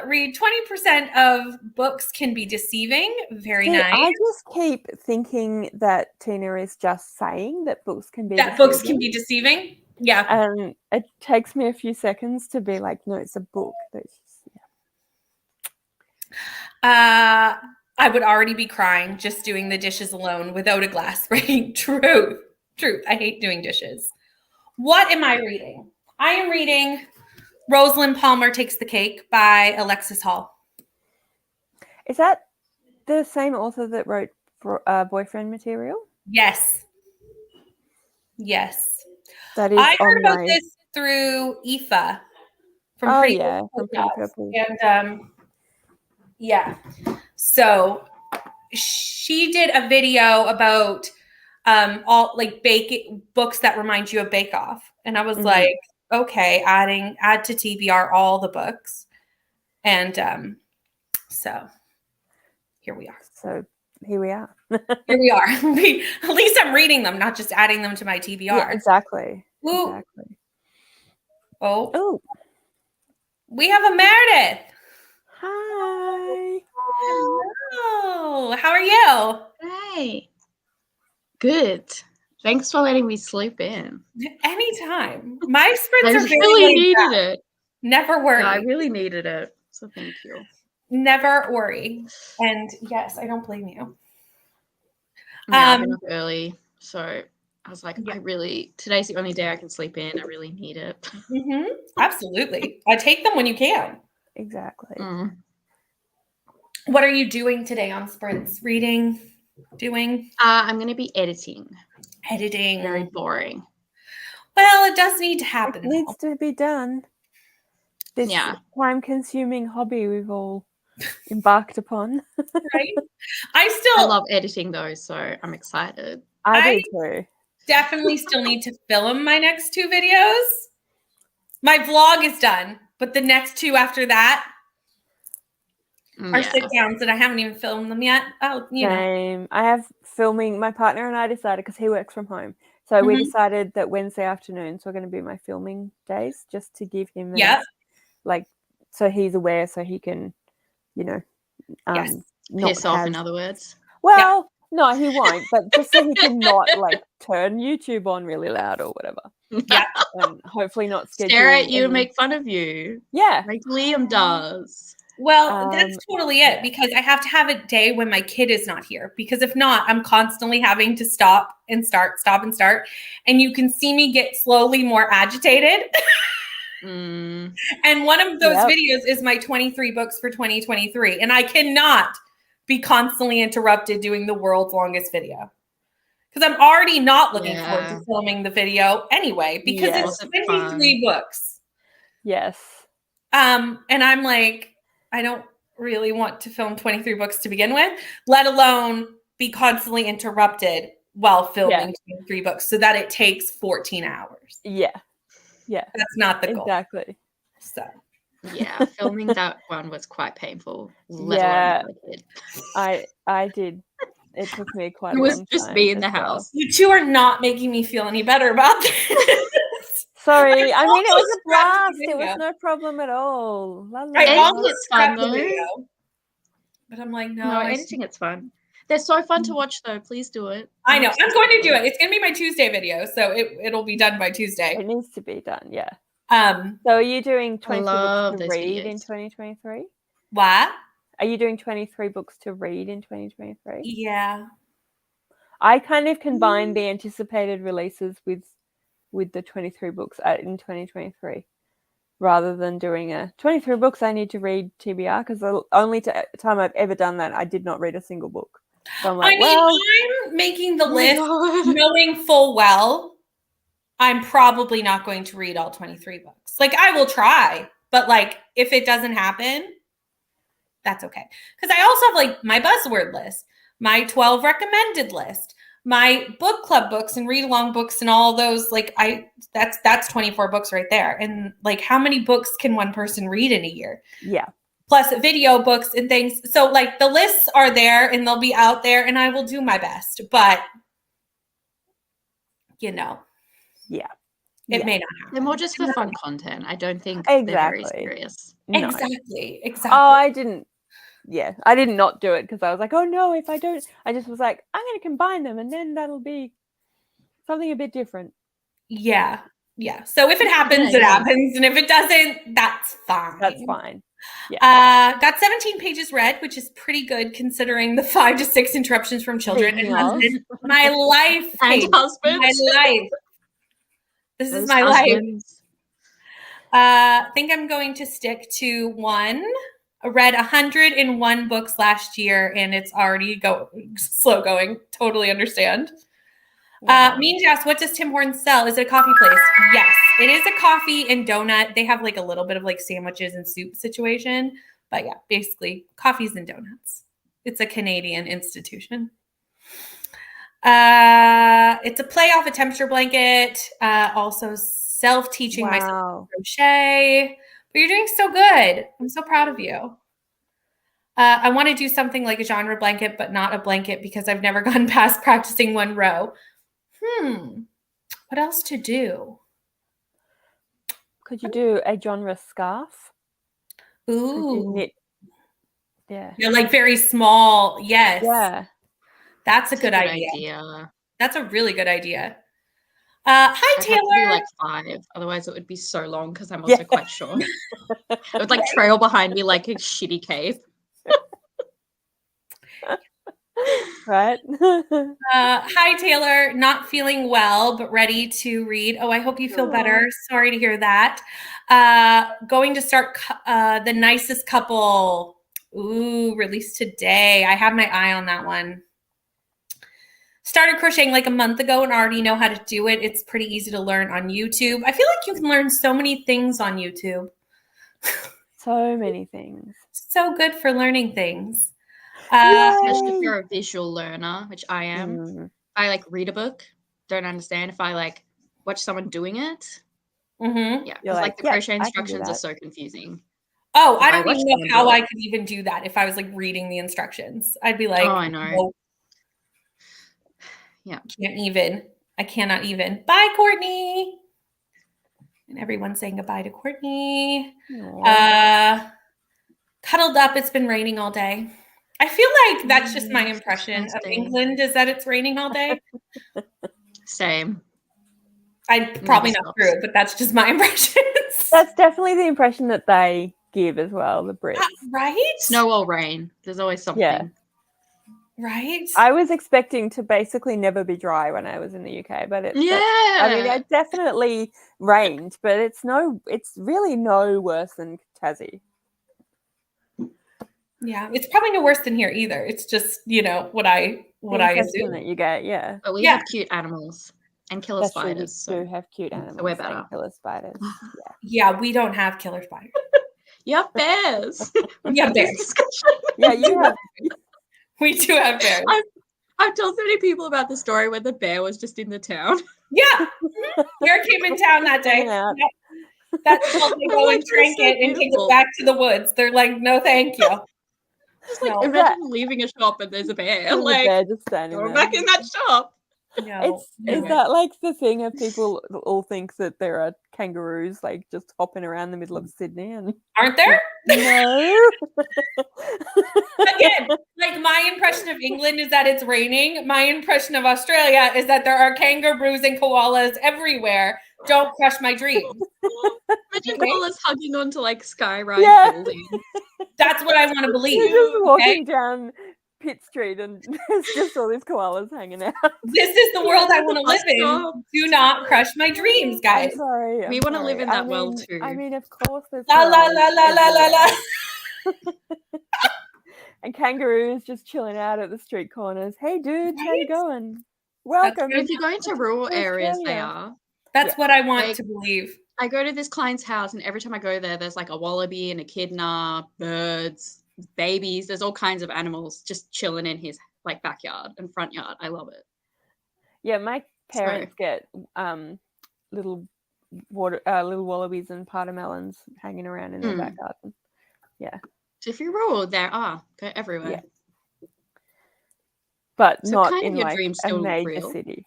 [SPEAKER 1] Read 20% of books can be deceiving. Very nice.
[SPEAKER 2] I just keep thinking that Tina is just saying that books can be
[SPEAKER 1] books can be deceiving. Yeah.
[SPEAKER 2] And it takes me a few seconds to be like, no, it's a book.
[SPEAKER 1] I would already be crying just doing the dishes alone without a glass break. Truth. I hate doing dishes. What am I reading? I am reading Rosalind Palmer Takes the Cake by Alexis Hall.
[SPEAKER 2] Is that the same author that wrote Boyfriend Material?
[SPEAKER 1] Yes.
[SPEAKER 2] That is
[SPEAKER 1] I heard
[SPEAKER 2] on
[SPEAKER 1] about
[SPEAKER 2] my.
[SPEAKER 1] this through Aoife from
[SPEAKER 2] Oh
[SPEAKER 1] Pretty
[SPEAKER 2] yeah,
[SPEAKER 1] Purple
[SPEAKER 2] from Pretty
[SPEAKER 1] Podcast.
[SPEAKER 2] Purple.
[SPEAKER 1] And yeah. So she did a video about all like books that remind you of Bake Off. And I was
[SPEAKER 2] Mhm.
[SPEAKER 1] like, okay, add to TBR all the books. And so here we are.
[SPEAKER 2] So here we are.
[SPEAKER 1] Here we are. At least I'm reading them, not just adding them to my TBR.
[SPEAKER 2] Yeah, exactly.
[SPEAKER 1] Ooh.
[SPEAKER 2] Exactly.
[SPEAKER 1] Oh,
[SPEAKER 2] Oh,
[SPEAKER 1] we have a Meredith.
[SPEAKER 2] hi.
[SPEAKER 1] Hello. How are you?
[SPEAKER 3] Hey. Good. Thanks for letting me sleep in.
[SPEAKER 1] Anytime. My
[SPEAKER 3] I
[SPEAKER 1] sprints are very
[SPEAKER 3] really
[SPEAKER 1] laid
[SPEAKER 3] needed
[SPEAKER 1] back.
[SPEAKER 3] it.
[SPEAKER 1] Never worry.
[SPEAKER 3] Yeah, I really needed it. So thank you.
[SPEAKER 1] Never worry. And yes, I don't blame you.
[SPEAKER 3] Yeah, I've been up early. So I was like,
[SPEAKER 1] Yeah.
[SPEAKER 3] today's the only day I can sleep in. I really need it.
[SPEAKER 1] Mm-hmm. Absolutely. I take them when you can.
[SPEAKER 2] Exactly.
[SPEAKER 3] Mm.
[SPEAKER 1] What are you doing today on sprints? Reading? Doing?
[SPEAKER 3] I'm going to be editing.
[SPEAKER 1] Editing?
[SPEAKER 3] Very boring.
[SPEAKER 1] Well, it does need to
[SPEAKER 2] It
[SPEAKER 1] happen.
[SPEAKER 2] needs to be done. This
[SPEAKER 3] Yeah.
[SPEAKER 2] time-consuming hobby we've all embarked upon.
[SPEAKER 1] Right?
[SPEAKER 3] I love editing though, so I'm excited.
[SPEAKER 2] I do too.
[SPEAKER 1] Definitely still need to film my next 2 videos. My vlog is done, but the next 2 after that are sit downs and I haven't even filmed them yet. Oh, you know.
[SPEAKER 2] Same. I have filming. My partner and I decided, because he works from home, so we decided that Wednesday afternoons were going to be my filming days, just to give him like, so he's aware, so he can, you know,
[SPEAKER 1] Yes.
[SPEAKER 2] not
[SPEAKER 3] Piss off, in other words.
[SPEAKER 2] Well, no, he won't, but just so he can not like turn YouTube on really loud or whatever.
[SPEAKER 1] Yeah.
[SPEAKER 2] And hopefully not
[SPEAKER 3] Stare at you and make fun of you.
[SPEAKER 2] Yeah.
[SPEAKER 3] Like Liam does.
[SPEAKER 1] Well, that's totally it,
[SPEAKER 2] yeah.
[SPEAKER 1] because I have to have a day when my kid is not here, because if not, I'm constantly having to stop and start. And you can see me get slowly more agitated.
[SPEAKER 3] Mm.
[SPEAKER 1] And one of those videos is my 23 books for 2023. And I cannot be constantly interrupted doing the world's longest video, because I'm already not looking forward to filming the video anyway, because it's 23 books.
[SPEAKER 2] Yes.
[SPEAKER 1] And I'm like, I don't really want to film 23 books to begin with, let alone be constantly interrupted while filming 23 books, so that it takes 14 hours.
[SPEAKER 2] Yeah. Yeah.
[SPEAKER 1] That's not the goal.
[SPEAKER 2] Exactly.
[SPEAKER 1] So
[SPEAKER 3] yeah, filming that one was quite painful.
[SPEAKER 2] Yeah. I did. It took me quite a long time.
[SPEAKER 3] It was just me in the house.
[SPEAKER 1] You two are not making me feel any better about this.
[SPEAKER 2] Sorry. I mean, it was a blast. It was no problem at all.
[SPEAKER 1] I almost
[SPEAKER 3] it's fun though.
[SPEAKER 1] Video, but I'm like, no,
[SPEAKER 3] editing it's fun. They're so fun to watch though. Please do it.
[SPEAKER 1] I know. I'm going to do it. It's going to be my Tuesday video, so it'll be done by Tuesday.
[SPEAKER 2] It needs to be done, yeah.
[SPEAKER 1] So
[SPEAKER 2] are you doing 23 books to read in 2023?
[SPEAKER 1] What?
[SPEAKER 2] Are you doing 23 books to read in 2023?
[SPEAKER 1] Yeah.
[SPEAKER 2] I kind of combined the anticipated releases with the 23 books in 2023, rather than doing a 23 books I need to read TBR, because the only time I've ever done that, I did not read a single book. So I'm like,
[SPEAKER 1] I'm making the list knowing full well I'm probably not going to read all 23 books. Like, I will try, but like, if it doesn't happen, that's okay. Because I also have like my buzzword list, my 12 recommended list, my book club books and read along books and all those. Like, that's 24 books right there. And like, how many books can one person read in a year?
[SPEAKER 2] Yeah.
[SPEAKER 1] Plus video books and things. So like, the lists are there and they'll be out there and I will do my best, but you know.
[SPEAKER 2] Yeah.
[SPEAKER 1] It may not happen.
[SPEAKER 3] They're more just for fun content. I don't think they're very serious.
[SPEAKER 1] No. Exactly.
[SPEAKER 2] Oh, I didn't. Yeah, I did not do it because I was like, oh no, if I don't, I just was like, I'm going to combine them and then that'll be something a bit different.
[SPEAKER 1] Yeah. Yeah. So if it happens, it happens. And if it doesn't, that's fine.
[SPEAKER 2] That's fine. Yeah.
[SPEAKER 1] Got 17 pages read, which is pretty good considering the 5 to 6 interruptions from children and husband. My life.
[SPEAKER 3] And husbands.
[SPEAKER 1] My life. This is my life. I think I'm going to stick to one. I read 101 books last year and it's already slow going. Totally understand.
[SPEAKER 2] Wow.
[SPEAKER 1] Mean Jess, what does Tim Hortons sell? Is it a coffee place? Yes, it is a coffee and donut. They have like a little bit of like sandwiches and soup situation. But yeah, basically coffees and donuts. It's a Canadian institution. It's a play off a temperature blanket. Also self-teaching myself
[SPEAKER 2] Wow.
[SPEAKER 1] crochet. But you're doing so good. I'm so proud of you. I want to do something like a genre blanket, but not a blanket because I've never gone past practicing one row. What else to do?
[SPEAKER 2] Could you do a genre scarf? Could you
[SPEAKER 1] Ooh.
[SPEAKER 2] knit? Yeah.
[SPEAKER 1] You're like very small. Yes.
[SPEAKER 2] Yeah.
[SPEAKER 1] That's a
[SPEAKER 3] It's
[SPEAKER 1] good idea. That's a really good idea. Hi,
[SPEAKER 3] I'd have to
[SPEAKER 1] Taylor.
[SPEAKER 3] do like 5, otherwise it would be so long because I'm also quite short. It would like trail behind me like a shitty cape.
[SPEAKER 2] Right.
[SPEAKER 1] Hi, Taylor. Not feeling well, but ready to read. Oh, I hope you feel better. Sorry to hear that. Going to start The Nicest Couple. Ooh, released today. I have my eye on that one. Started crocheting like a month ago and already know how to do it. It's pretty easy to learn on YouTube. I feel like you can learn so many things on YouTube.
[SPEAKER 2] So many things.
[SPEAKER 1] So good for learning things.
[SPEAKER 3] Especially if you're a visual learner, which I am. I like read a book, don't understand. If I like watch someone doing it, yeah, because like the crochet instructions are so confusing.
[SPEAKER 1] Oh, I don't even know how I could even do that if I was like reading the instructions. I'd be like,
[SPEAKER 3] oh, I know.
[SPEAKER 1] Nope.
[SPEAKER 3] Yeah.
[SPEAKER 1] I cannot even. Bye, Courtney. And everyone's saying goodbye to Courtney. Cuddled up. It's been raining all day. I feel like that's just my impression of England is that it's raining all day.
[SPEAKER 3] Same.
[SPEAKER 1] I'm probably not true, but that's just my impression.
[SPEAKER 2] That's definitely the impression that they give as well, the Brits.
[SPEAKER 1] Right?
[SPEAKER 3] Snow or rain. There's always something.
[SPEAKER 2] Yeah.
[SPEAKER 1] Right?
[SPEAKER 2] I was expecting to basically never be dry when I was in the UK, but it definitely rained, but it's really no worse than Tassie.
[SPEAKER 1] Yeah, it's probably no worse than here either. It's just, what I assume
[SPEAKER 2] that you get, yeah.
[SPEAKER 3] But we have cute animals and killer spiders.
[SPEAKER 2] We do have cute animals.
[SPEAKER 3] So we're better.
[SPEAKER 2] And killer spiders.
[SPEAKER 1] Yeah, we don't have killer spiders.
[SPEAKER 3] You have bears.
[SPEAKER 1] We have bears.
[SPEAKER 2] Yeah, you have.
[SPEAKER 1] We do have bears.
[SPEAKER 3] I've told so many people about the story where the bear was just in the town.
[SPEAKER 1] Yeah. Bear came in town that day. Yeah. That's how they go and drink it and take it back to the woods. They're like, no, thank you.
[SPEAKER 3] Just like imagine leaving a shop and there's a bear. Like,
[SPEAKER 2] bear just standing
[SPEAKER 3] go
[SPEAKER 2] there.
[SPEAKER 3] back in that shop.
[SPEAKER 1] No,
[SPEAKER 2] is that like the thing of people all think that there are kangaroos like just hopping around the middle of Sydney and
[SPEAKER 1] aren't there?
[SPEAKER 2] No.
[SPEAKER 1] Again, like my impression of England is that it's raining. My impression of Australia is that there are kangaroos and koalas everywhere. Don't crush my dreams.
[SPEAKER 3] Imagine koalas hugging onto like skyrise buildings.
[SPEAKER 1] That's what I want to believe.
[SPEAKER 2] You're just walking down Pitt Street and there's just all these koalas hanging out.
[SPEAKER 1] This is the world I want to live in. Do not crush my dreams, guys.
[SPEAKER 2] I'm sorry.
[SPEAKER 3] We want to live in that world too.
[SPEAKER 2] I mean, of course there's
[SPEAKER 1] la la la la la la la.
[SPEAKER 2] And kangaroos just chilling out at the street corners. Hey dude, how you going? Welcome.
[SPEAKER 3] If you go into rural areas, they are.
[SPEAKER 1] That's what I want to believe.
[SPEAKER 3] I go to this client's house and every time I go there, there's like a wallaby and echidna, birds, babies. There's all kinds of animals just chilling in his like backyard and front yard. I love it.
[SPEAKER 2] Yeah, my parents get little wallabies and pardamelons hanging around in their back garden. Yeah.
[SPEAKER 3] So if you're rural, there are. Go everywhere.
[SPEAKER 2] Yeah. But
[SPEAKER 3] so
[SPEAKER 2] not
[SPEAKER 3] kind
[SPEAKER 2] in
[SPEAKER 3] of your
[SPEAKER 2] like
[SPEAKER 3] dream's
[SPEAKER 2] a
[SPEAKER 3] still
[SPEAKER 2] major
[SPEAKER 3] real.
[SPEAKER 2] city.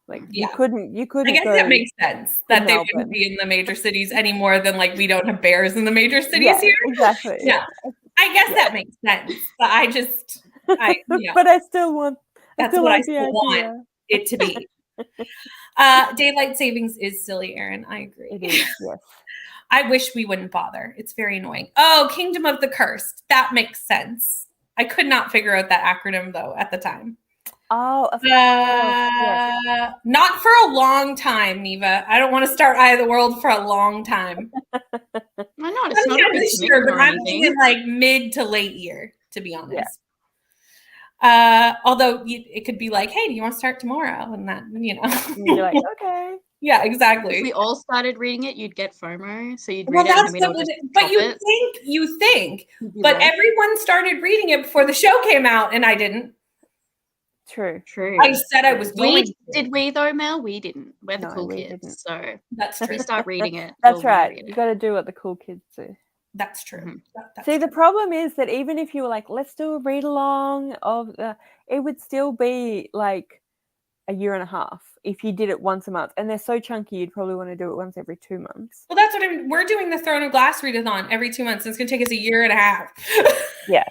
[SPEAKER 2] Like you couldn't.
[SPEAKER 1] I guess that makes sense that they wouldn't be in the major cities any more than like we don't have bears in the major cities here.
[SPEAKER 2] Exactly.
[SPEAKER 1] Yeah. I guess that makes sense. But
[SPEAKER 2] But I still want.
[SPEAKER 1] That's what I still want it to be. Daylight savings is silly, Erin. I agree.
[SPEAKER 2] It is. Yes.
[SPEAKER 1] I wish we wouldn't bother. It's very annoying. Oh, Kingdom of the Cursed. That makes sense. I could not figure out that acronym though at the time.
[SPEAKER 2] Oh,
[SPEAKER 1] not for a long time, Neva. I don't want to start Eye of the World for a long time.
[SPEAKER 3] Why not? It's not
[SPEAKER 1] this year, but I'm thinking like mid to late year, to be honest. Although it could be like, hey, do you want to start tomorrow? And that,
[SPEAKER 2] And you're like, okay.
[SPEAKER 1] Yeah, exactly.
[SPEAKER 3] If we all started reading it, you'd get FOMO. So you'd read it and we'd all just
[SPEAKER 1] but you think, but everyone started reading it before the show came out, and I didn't.
[SPEAKER 2] True.
[SPEAKER 1] I said I was going to.
[SPEAKER 3] Did we though, Mel? We didn't. We're the cool kids. Didn't. So
[SPEAKER 1] that's true.
[SPEAKER 3] We start reading it.
[SPEAKER 2] That's right. You got to do what the cool kids do.
[SPEAKER 1] That's true.
[SPEAKER 3] Mm-hmm.
[SPEAKER 1] That's
[SPEAKER 2] See,
[SPEAKER 1] true.
[SPEAKER 2] the problem is that even if you were like, let's do a read along it would still be like a year and a half if you did it once a month. And they're so chunky, you'd probably want to do it once every 2 months.
[SPEAKER 1] Well, that's what we're doing the Throne of Glass readathon every 2 months. And it's going to take us a year and a half.
[SPEAKER 2] Yeah,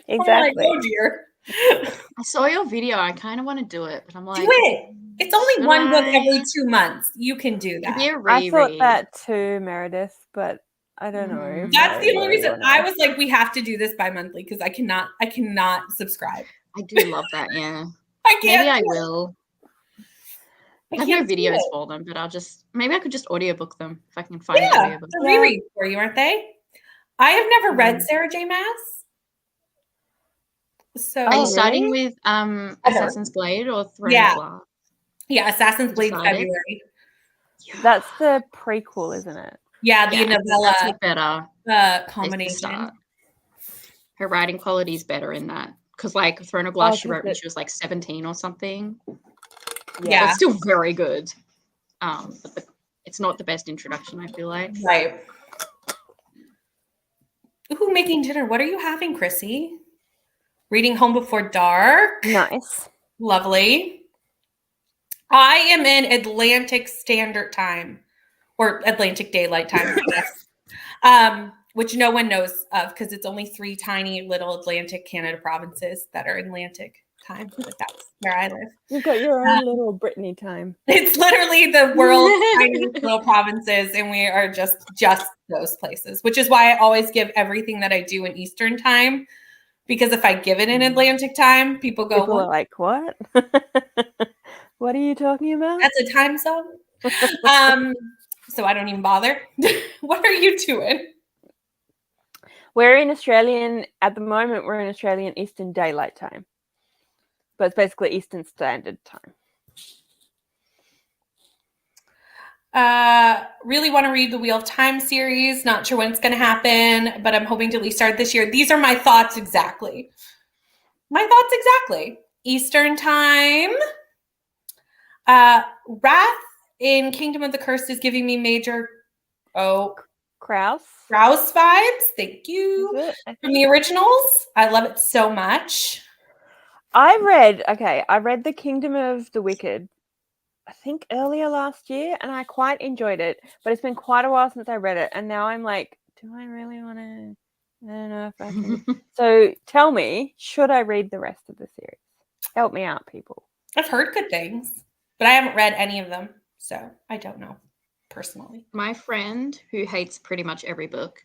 [SPEAKER 2] exactly.
[SPEAKER 1] Oh, dear.
[SPEAKER 3] I saw your video. I kind of want to do it, but I'm like,
[SPEAKER 1] do it. It's only one book every 2 months. You can do that.
[SPEAKER 2] I thought that too, Meredith, but I don't know.
[SPEAKER 1] That's the only reason I was like, we have to do this bi-monthly because I cannot subscribe.
[SPEAKER 3] I do love that. Yeah,
[SPEAKER 1] I can't.
[SPEAKER 3] Maybe I will. I have no videos for them, but maybe I could just audiobook them if I can find an audiobook.
[SPEAKER 1] They're reread for you, aren't they? I have never read Sarah J. Maas. So
[SPEAKER 3] are you starting with Assassin's Blade or Throne of Glass?
[SPEAKER 1] Yeah, Assassin's Blade February.
[SPEAKER 2] That's the prequel, isn't it?
[SPEAKER 1] Yeah, the novella.
[SPEAKER 3] That's better
[SPEAKER 1] combination.
[SPEAKER 3] Her writing quality is better in that because, like, Throne of Glass, she wrote when she was like 17 or something.
[SPEAKER 1] Yeah,
[SPEAKER 3] so it's still very good. But it's not the best introduction, I feel like.
[SPEAKER 1] Right. Ooh, making dinner. What are you having, Chrissy? Reading Home Before Dark.
[SPEAKER 2] Nice.
[SPEAKER 1] Lovely. I am in Atlantic Standard Time or Atlantic Daylight Time, I guess, which no one knows of because it's only 3 tiny little Atlantic Canada provinces that are Atlantic time. But that's where I live.
[SPEAKER 2] You've got your own little Brittany time.
[SPEAKER 1] It's literally the world's tiny little provinces, and we are just those places, which is why I always give everything that I do in Eastern Time. Because if I give it in Atlantic time, people go,
[SPEAKER 2] are like, what? What are you talking about?
[SPEAKER 1] That's a time zone. So I don't even bother. What are you doing?
[SPEAKER 2] We're in Australian, at the moment, we're in Australian Eastern Daylight Time. But it's basically Eastern Standard Time.
[SPEAKER 1] Really want to read the Wheel of Time series. Not sure when it's going to happen, but I'm hoping to at least start this year. These are my thoughts exactly. Eastern Time. Wrath in Kingdom of the Cursed is giving me major
[SPEAKER 2] Krause
[SPEAKER 1] vibes. Thank you. From the originals. I love it so much.
[SPEAKER 2] I read The Kingdom of the Wicked, I think earlier last year, and I quite enjoyed it, but it's been quite a while since I read it, and now I'm like, do I really want to? I don't know if I can. So tell me, should I read the rest of the series? Help me out, people.
[SPEAKER 1] I've heard good things, but I haven't read any of them, so I don't know personally.
[SPEAKER 3] My friend, who hates pretty much every book,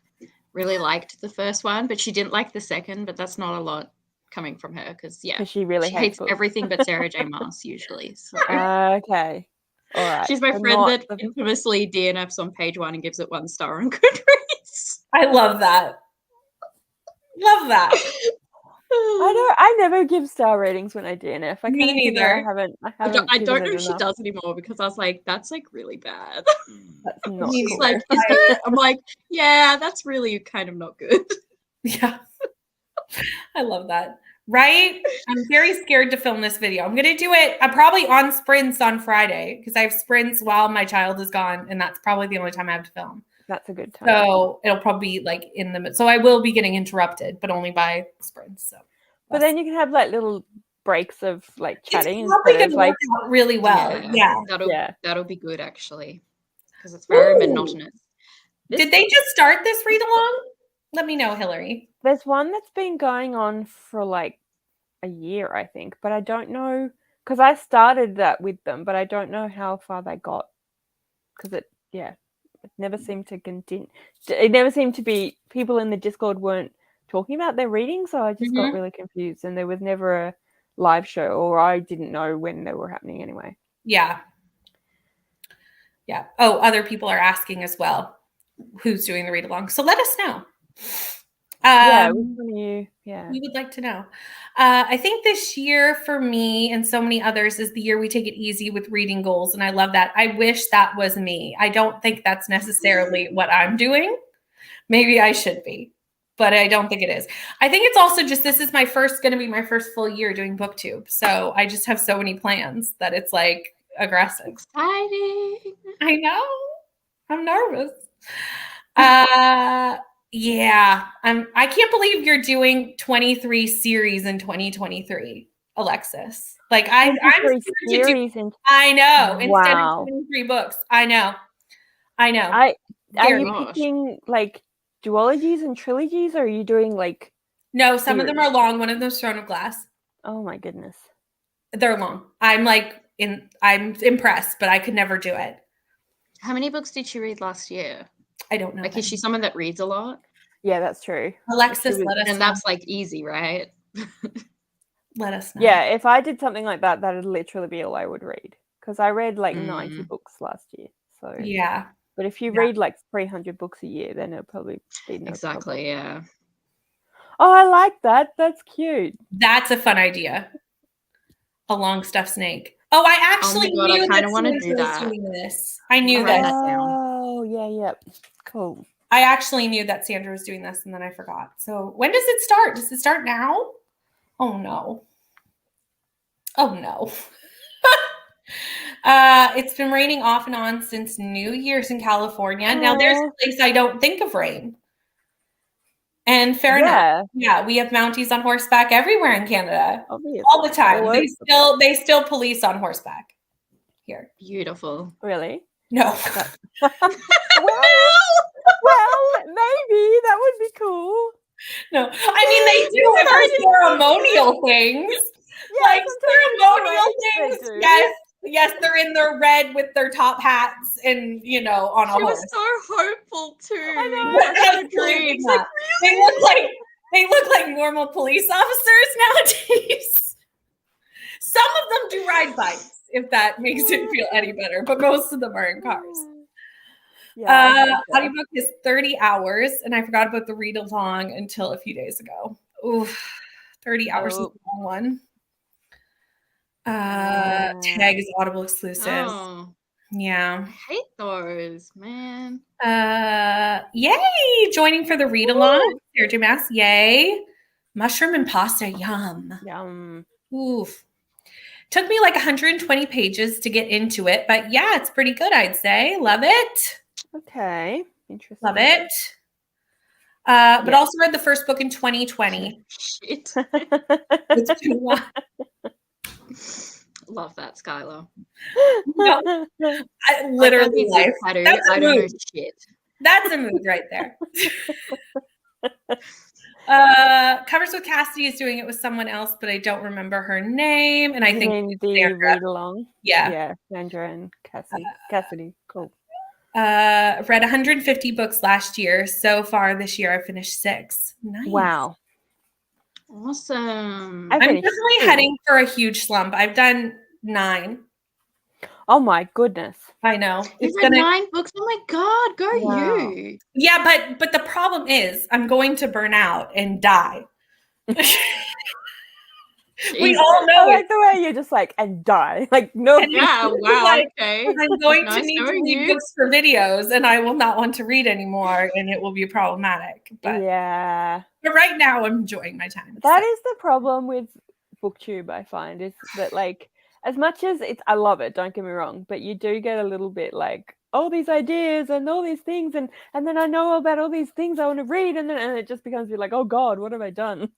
[SPEAKER 3] really liked the first one, but she didn't like the second, but that's not a lot coming from her because
[SPEAKER 2] she really
[SPEAKER 3] hates everything but Sarah J. Maas usually. So.
[SPEAKER 2] Okay. All right.
[SPEAKER 3] She's my friend that infamously DNFs on page 1 and gives it 1 star on Goodreads.
[SPEAKER 1] I love that.
[SPEAKER 2] I never give star ratings when I DNF.
[SPEAKER 1] Me neither.
[SPEAKER 3] I don't know if she does anymore because I was like, that's like really bad.
[SPEAKER 2] That's not
[SPEAKER 3] cool. Like, is it? I'm like, yeah, that's really kind of not good.
[SPEAKER 1] Yeah. I love that. Right? I'm very scared to film this video. I'm going to do it. I'm probably on sprints on Friday because I have sprints while my child is gone, and that's probably the only time I have to film.
[SPEAKER 2] That's a good time.
[SPEAKER 1] So it'll probably be like in the so I will be getting interrupted, but only by sprints. So,
[SPEAKER 2] but then you can have like little breaks of like chatting.
[SPEAKER 1] It's probably going to work out really well.
[SPEAKER 3] That'll be good actually because it's very monotonous.
[SPEAKER 1] Did they just start this read along? Let me know, Hillary.
[SPEAKER 2] There's one that's been going on for like a year, I think, but I don't know because I started that with them, but I don't know how far they got because it never seemed to continue. It never seemed to be, people in the Discord weren't talking about their reading, so I just got really confused, and there was never a live show, or I didn't know when they were happening anyway.
[SPEAKER 1] Yeah. Oh, other people are asking as well who's doing the read along, so let us know.
[SPEAKER 2] Yeah, which one are you? Yeah.
[SPEAKER 1] We would like to know. I think this year for me and so many others is the year we take it easy with reading goals. And I love that. I wish that was me. I don't think that's necessarily what I'm doing. Maybe I should be, but I don't think it is. I think it's also just this is going to be my first full year doing BookTube. So I just have so many plans that it's like aggressive.
[SPEAKER 3] Exciting.
[SPEAKER 1] I know. I'm nervous. Yeah, I can't believe you're doing 23 series in 2023, Alexis. Like I'm
[SPEAKER 2] series
[SPEAKER 1] I know, instead
[SPEAKER 2] wow.
[SPEAKER 1] of 23 books. I know.
[SPEAKER 2] Are you picking like duologies and trilogies, or are you doing like
[SPEAKER 1] No, some of them are long. One of them's Throne of Glass.
[SPEAKER 2] Oh my goodness.
[SPEAKER 1] They're long. I'm impressed, but I could never do it.
[SPEAKER 3] How many books did she read last year?
[SPEAKER 1] I don't know.
[SPEAKER 3] Like, is she someone that reads a lot?
[SPEAKER 2] Yeah, that's true.
[SPEAKER 1] Alexis, let us know.
[SPEAKER 3] And that's like easy, right?
[SPEAKER 1] Let us know.
[SPEAKER 2] Yeah, if I did something like that, that'd literally be all I would read. Because I read like 90 books last year. So
[SPEAKER 1] yeah.
[SPEAKER 2] But if you read like 300 books a year, then it'll probably be no
[SPEAKER 3] Exactly,
[SPEAKER 2] problem.
[SPEAKER 3] yeah.
[SPEAKER 2] Oh, I like that. That's cute.
[SPEAKER 1] That's a fun idea. A long stuffed snake. Oh, I actually knew
[SPEAKER 3] I kind of want to do that.
[SPEAKER 1] Doing this. I knew that.
[SPEAKER 2] Oh, yeah. Cool.
[SPEAKER 1] I actually knew that Sandra was doing this, and then I forgot. So when does it start? Does it start now? Oh no. It's been raining off and on since New Year's in California. Now there's a place I don't think of rain. And fair enough. Yeah, we have Mounties on horseback everywhere in Canada.
[SPEAKER 2] Obviously.
[SPEAKER 1] All the time. They still police on horseback here.
[SPEAKER 3] Beautiful.
[SPEAKER 2] Really?
[SPEAKER 1] No.
[SPEAKER 2] Well, maybe that would be cool.
[SPEAKER 1] No, I mean they do have ceremonial things.
[SPEAKER 2] Yeah,
[SPEAKER 1] like ceremonial things. Yes, they're in their red with their top hats and on a horse.
[SPEAKER 3] She was so hopeful too.
[SPEAKER 2] I know.
[SPEAKER 1] It's like, really? They look like normal police officers nowadays. Some of them do ride bikes, if that makes it feel any better, but most of them are in cars. Audiobook is 30 hours, and I forgot about the read along until a few days ago. Oof, 30 hours is a long one. Tag is Audible exclusive.
[SPEAKER 3] Oh.
[SPEAKER 1] Yeah.
[SPEAKER 3] I hate those, man.
[SPEAKER 1] Yay! Joining for the read along. Sarah J. Maas, yay. Mushroom and pasta, yum. Oof. Took me like 120 pages to get into it, but yeah, it's pretty good, I'd say. Love it.
[SPEAKER 2] Okay. Interesting.
[SPEAKER 1] Love it. But also read the first book in 2020.
[SPEAKER 3] Shit. Love that, Skylar.
[SPEAKER 1] No, I literally life.
[SPEAKER 3] That's I don't know shit.
[SPEAKER 1] That's a mood right there. Covers with Cassidy is doing it with someone else, but I don't remember her name. And I think
[SPEAKER 2] the read along.
[SPEAKER 1] Yeah,
[SPEAKER 2] Sandra and Cassidy. Cool.
[SPEAKER 1] Read 150 books last year. So far this year, I finished 6. Nice.
[SPEAKER 2] Wow.
[SPEAKER 3] Awesome.
[SPEAKER 1] I'm definitely heading for a huge slump. I've done 9.
[SPEAKER 2] Oh my goodness.
[SPEAKER 1] I know.
[SPEAKER 3] You've read 9 books. Oh my God, go you.
[SPEAKER 1] Yeah, but the problem is I'm going to burn out and die. We all know
[SPEAKER 2] I like the way you're just like, and die. Like, no.
[SPEAKER 3] Yeah, wow, okay.
[SPEAKER 1] I'm going to need to read books for videos, and I will not want to read anymore, and it will be problematic. But right now, I'm enjoying my time.
[SPEAKER 2] That is the problem with BookTube, I find, is that, like, as much as I love it, don't get me wrong, but you do get a little bit like, all these ideas and all these things, and then I know about all these things I want to read, and it just becomes like, oh God, what have I done?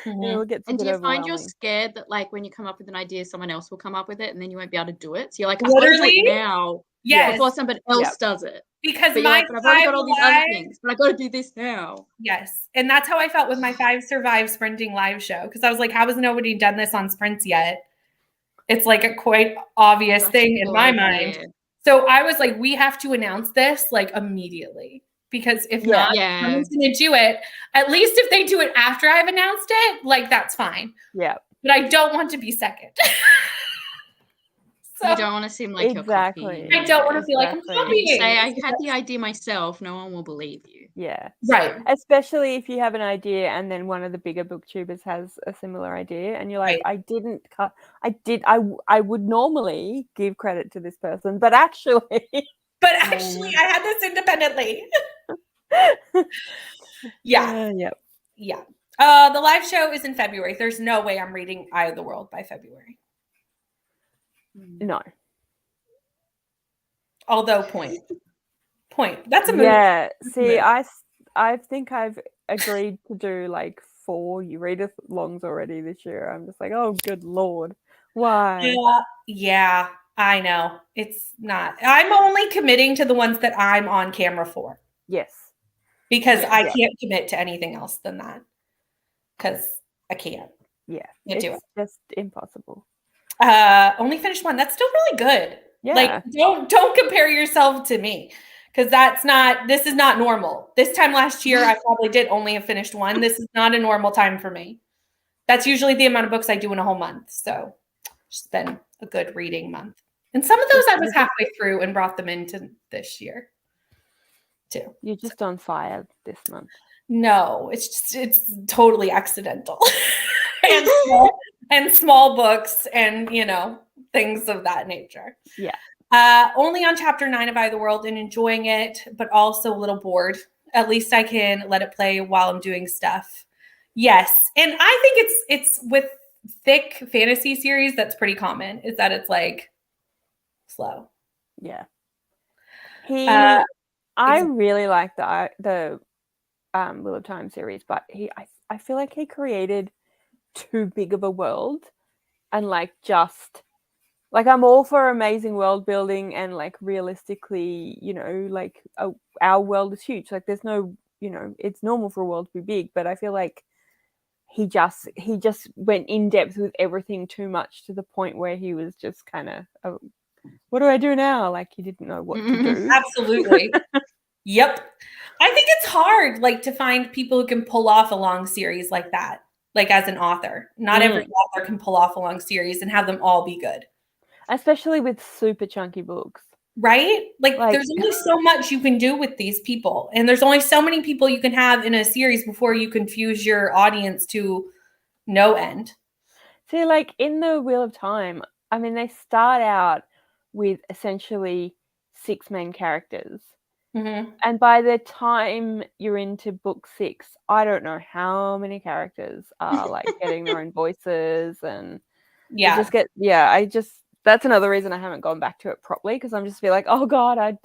[SPEAKER 3] Mm-hmm. And do you find you're scared that, like, when you come up with an idea, someone else will come up with it, and then you won't be able to do it? So you're like, literally now, before somebody else does it.
[SPEAKER 1] Because
[SPEAKER 3] I've already got all these other things, but I got to do this now.
[SPEAKER 1] Yes, and that's how I felt with my 5 Survive Sprinting live show, because I was like, how has nobody done this on sprints yet? It's like a quite obvious thing in my mind. So I was like, we have to announce this like immediately. Because if not, someone's going to do it. At least if they do it after I've announced it, like, that's fine.
[SPEAKER 2] Yeah.
[SPEAKER 1] But I don't want to be second.
[SPEAKER 3] So, you don't want to seem like you're copying.
[SPEAKER 1] I don't want to feel like I'm copying.
[SPEAKER 3] Say I had the idea myself. No one will believe you.
[SPEAKER 2] Yeah.
[SPEAKER 1] Right.
[SPEAKER 2] Especially if you have an idea and then one of the bigger booktubers has a similar idea and you're like,
[SPEAKER 1] Right.
[SPEAKER 2] I would normally give credit to this person, but actually
[SPEAKER 1] I had this independently. Yeah.
[SPEAKER 2] Yep.
[SPEAKER 1] Yeah. The live show is in February. There's no way I'm reading Eye of the World by February.
[SPEAKER 2] No.
[SPEAKER 1] Although point. That's a movie.
[SPEAKER 2] Yeah. See, I think I've agreed to do like 4 read-alongs already this year. I'm just like, oh, good Lord. Why?
[SPEAKER 1] Yeah, I know. It's not. I'm only committing to the ones that I'm on camera for.
[SPEAKER 2] Yes.
[SPEAKER 1] Because I can't commit to anything else than that. Because I can't.
[SPEAKER 2] Yeah.
[SPEAKER 1] Can't do it.
[SPEAKER 2] It's just impossible.
[SPEAKER 1] Only finished one. That's still really good.
[SPEAKER 2] Yeah.
[SPEAKER 1] Like, don't compare yourself to me. Because this is not normal. This time last year, I probably did only have finished one. This is not a normal time for me. That's usually the amount of books I do in a whole month. So it's been a good reading month. And some of those I was halfway through and brought them into this year too.
[SPEAKER 2] You're just on fire this month.
[SPEAKER 1] No, it's totally accidental. and small books and, things of that nature.
[SPEAKER 2] Yeah.
[SPEAKER 1] Only on chapter 9 of Eye of the World and enjoying it, but also a little bored. At least I can let it play while I'm doing stuff. Yes. And I think it's with thick fantasy series that's pretty common, is that it's like slow.
[SPEAKER 2] Yeah. I really like the Wheel of Time series, but I feel like he created too big of a world and I'm all for amazing world building and like realistically, our world is huge. Like there's no, it's normal for a world to be big, but I feel like he just went in depth with everything too much to the point where he was just kind of, what do I do now? Like he didn't know what to do.
[SPEAKER 1] Absolutely. Yep. I think it's hard, like, to find people who can pull off a long series like that, like as an author. Not every author can pull off a long series and have them all be good.
[SPEAKER 2] Especially with super chunky books.
[SPEAKER 1] Right? Like there's only so much you can do with these people. And there's only so many people you can have in a series before you confuse your audience to no end.
[SPEAKER 2] See, like in the Wheel of Time, I mean, they start out with essentially 6 main characters.
[SPEAKER 1] Mm-hmm.
[SPEAKER 2] And by the time you're into book 6, I don't know how many characters are like getting their own voices and that's another reason I haven't gone back to it properly, because I'm just feel like, oh God, I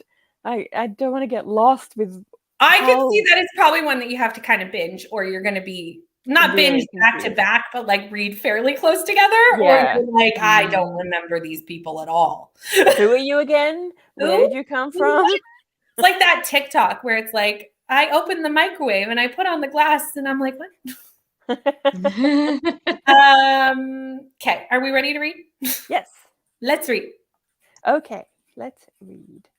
[SPEAKER 2] don't want to get lost with.
[SPEAKER 1] I can see that it's probably one that you have to kind of binge, or you're going to be not binge back to back, but like read fairly close together, or you're like, I don't remember these people at all.
[SPEAKER 2] Who are you again? Where did you come from?
[SPEAKER 1] It's like that TikTok where it's like, I opened the microwave and I put on the glass and I'm like, what? Okay. Are we ready to read?
[SPEAKER 2] Yes.
[SPEAKER 1] Let's read.
[SPEAKER 2] Okay. Let's read.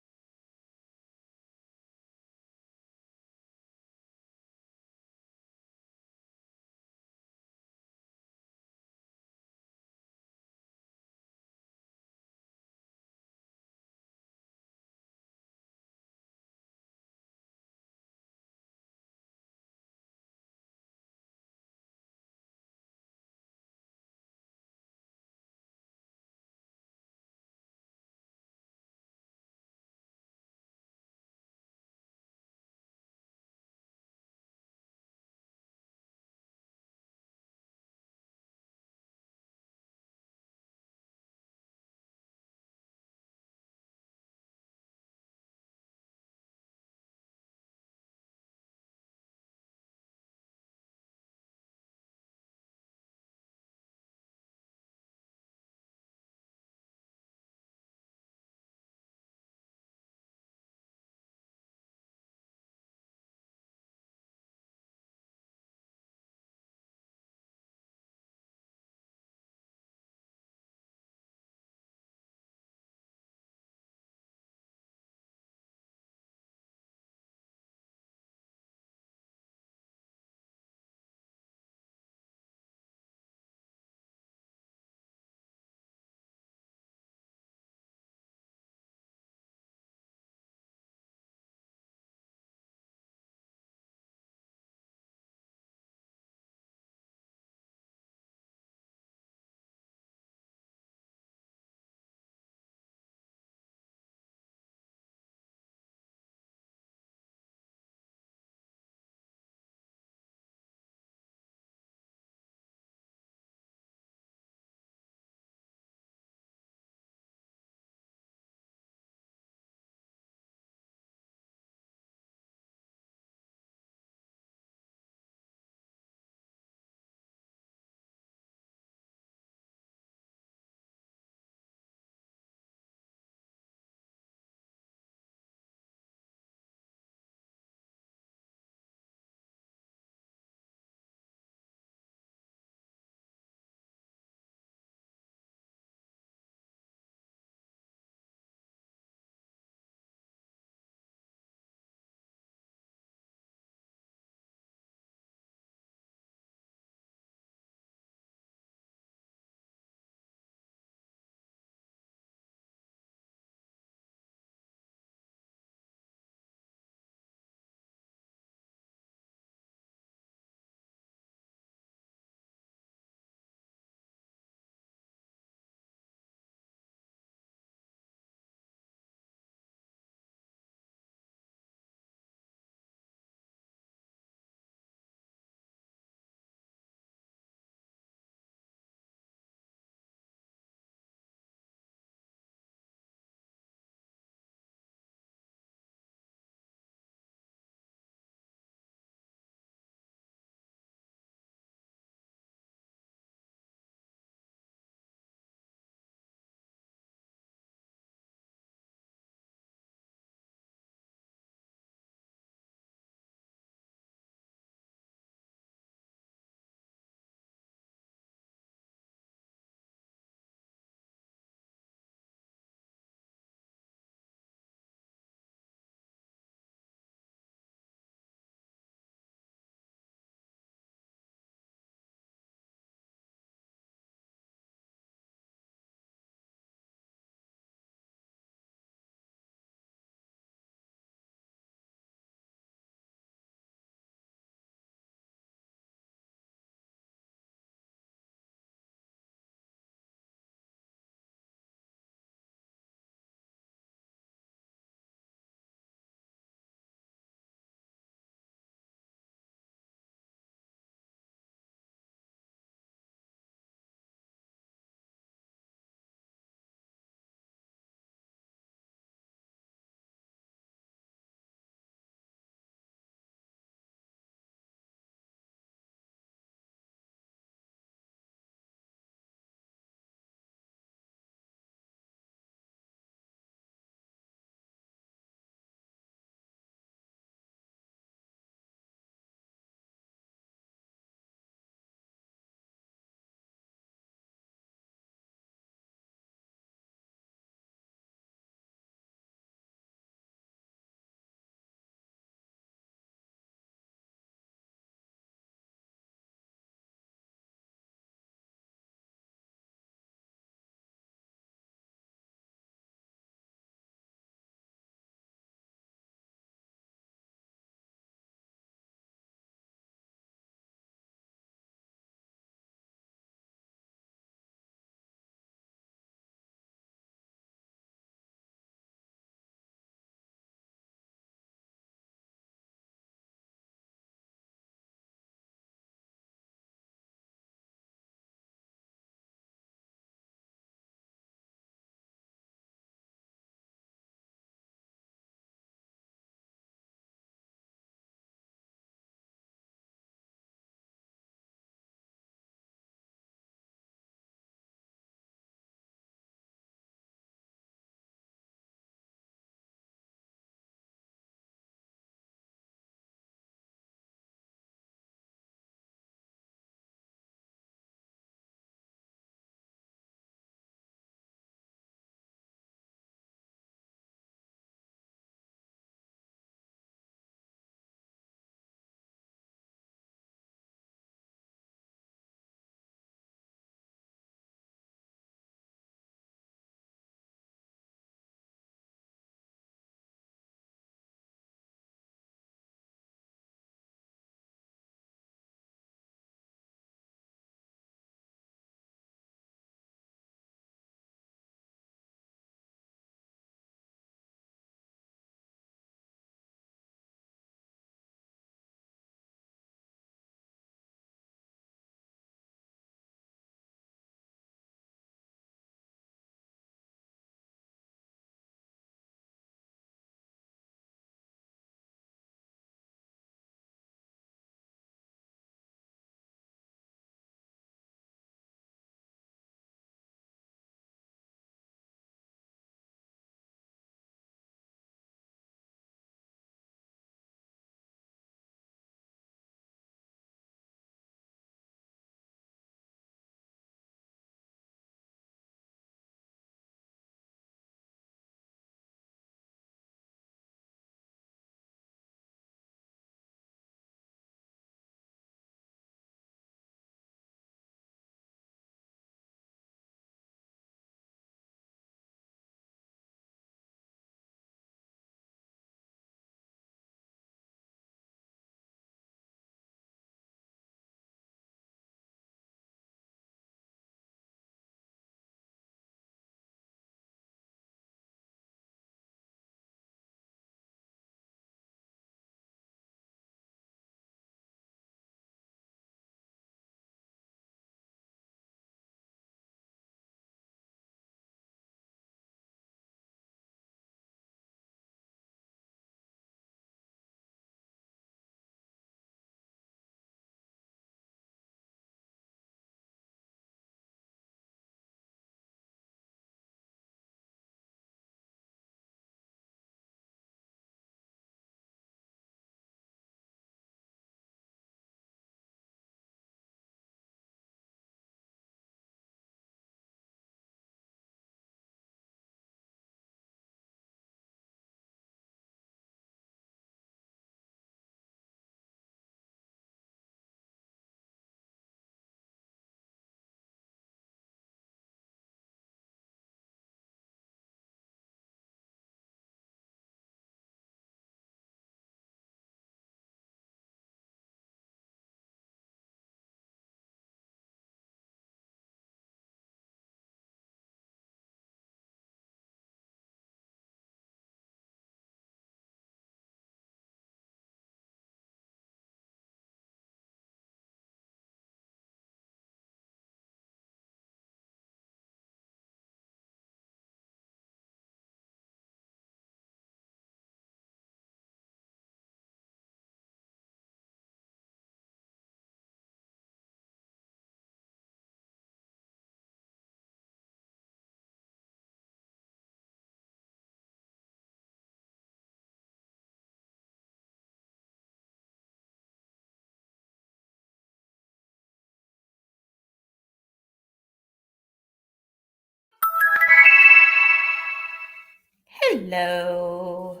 [SPEAKER 1] Hello.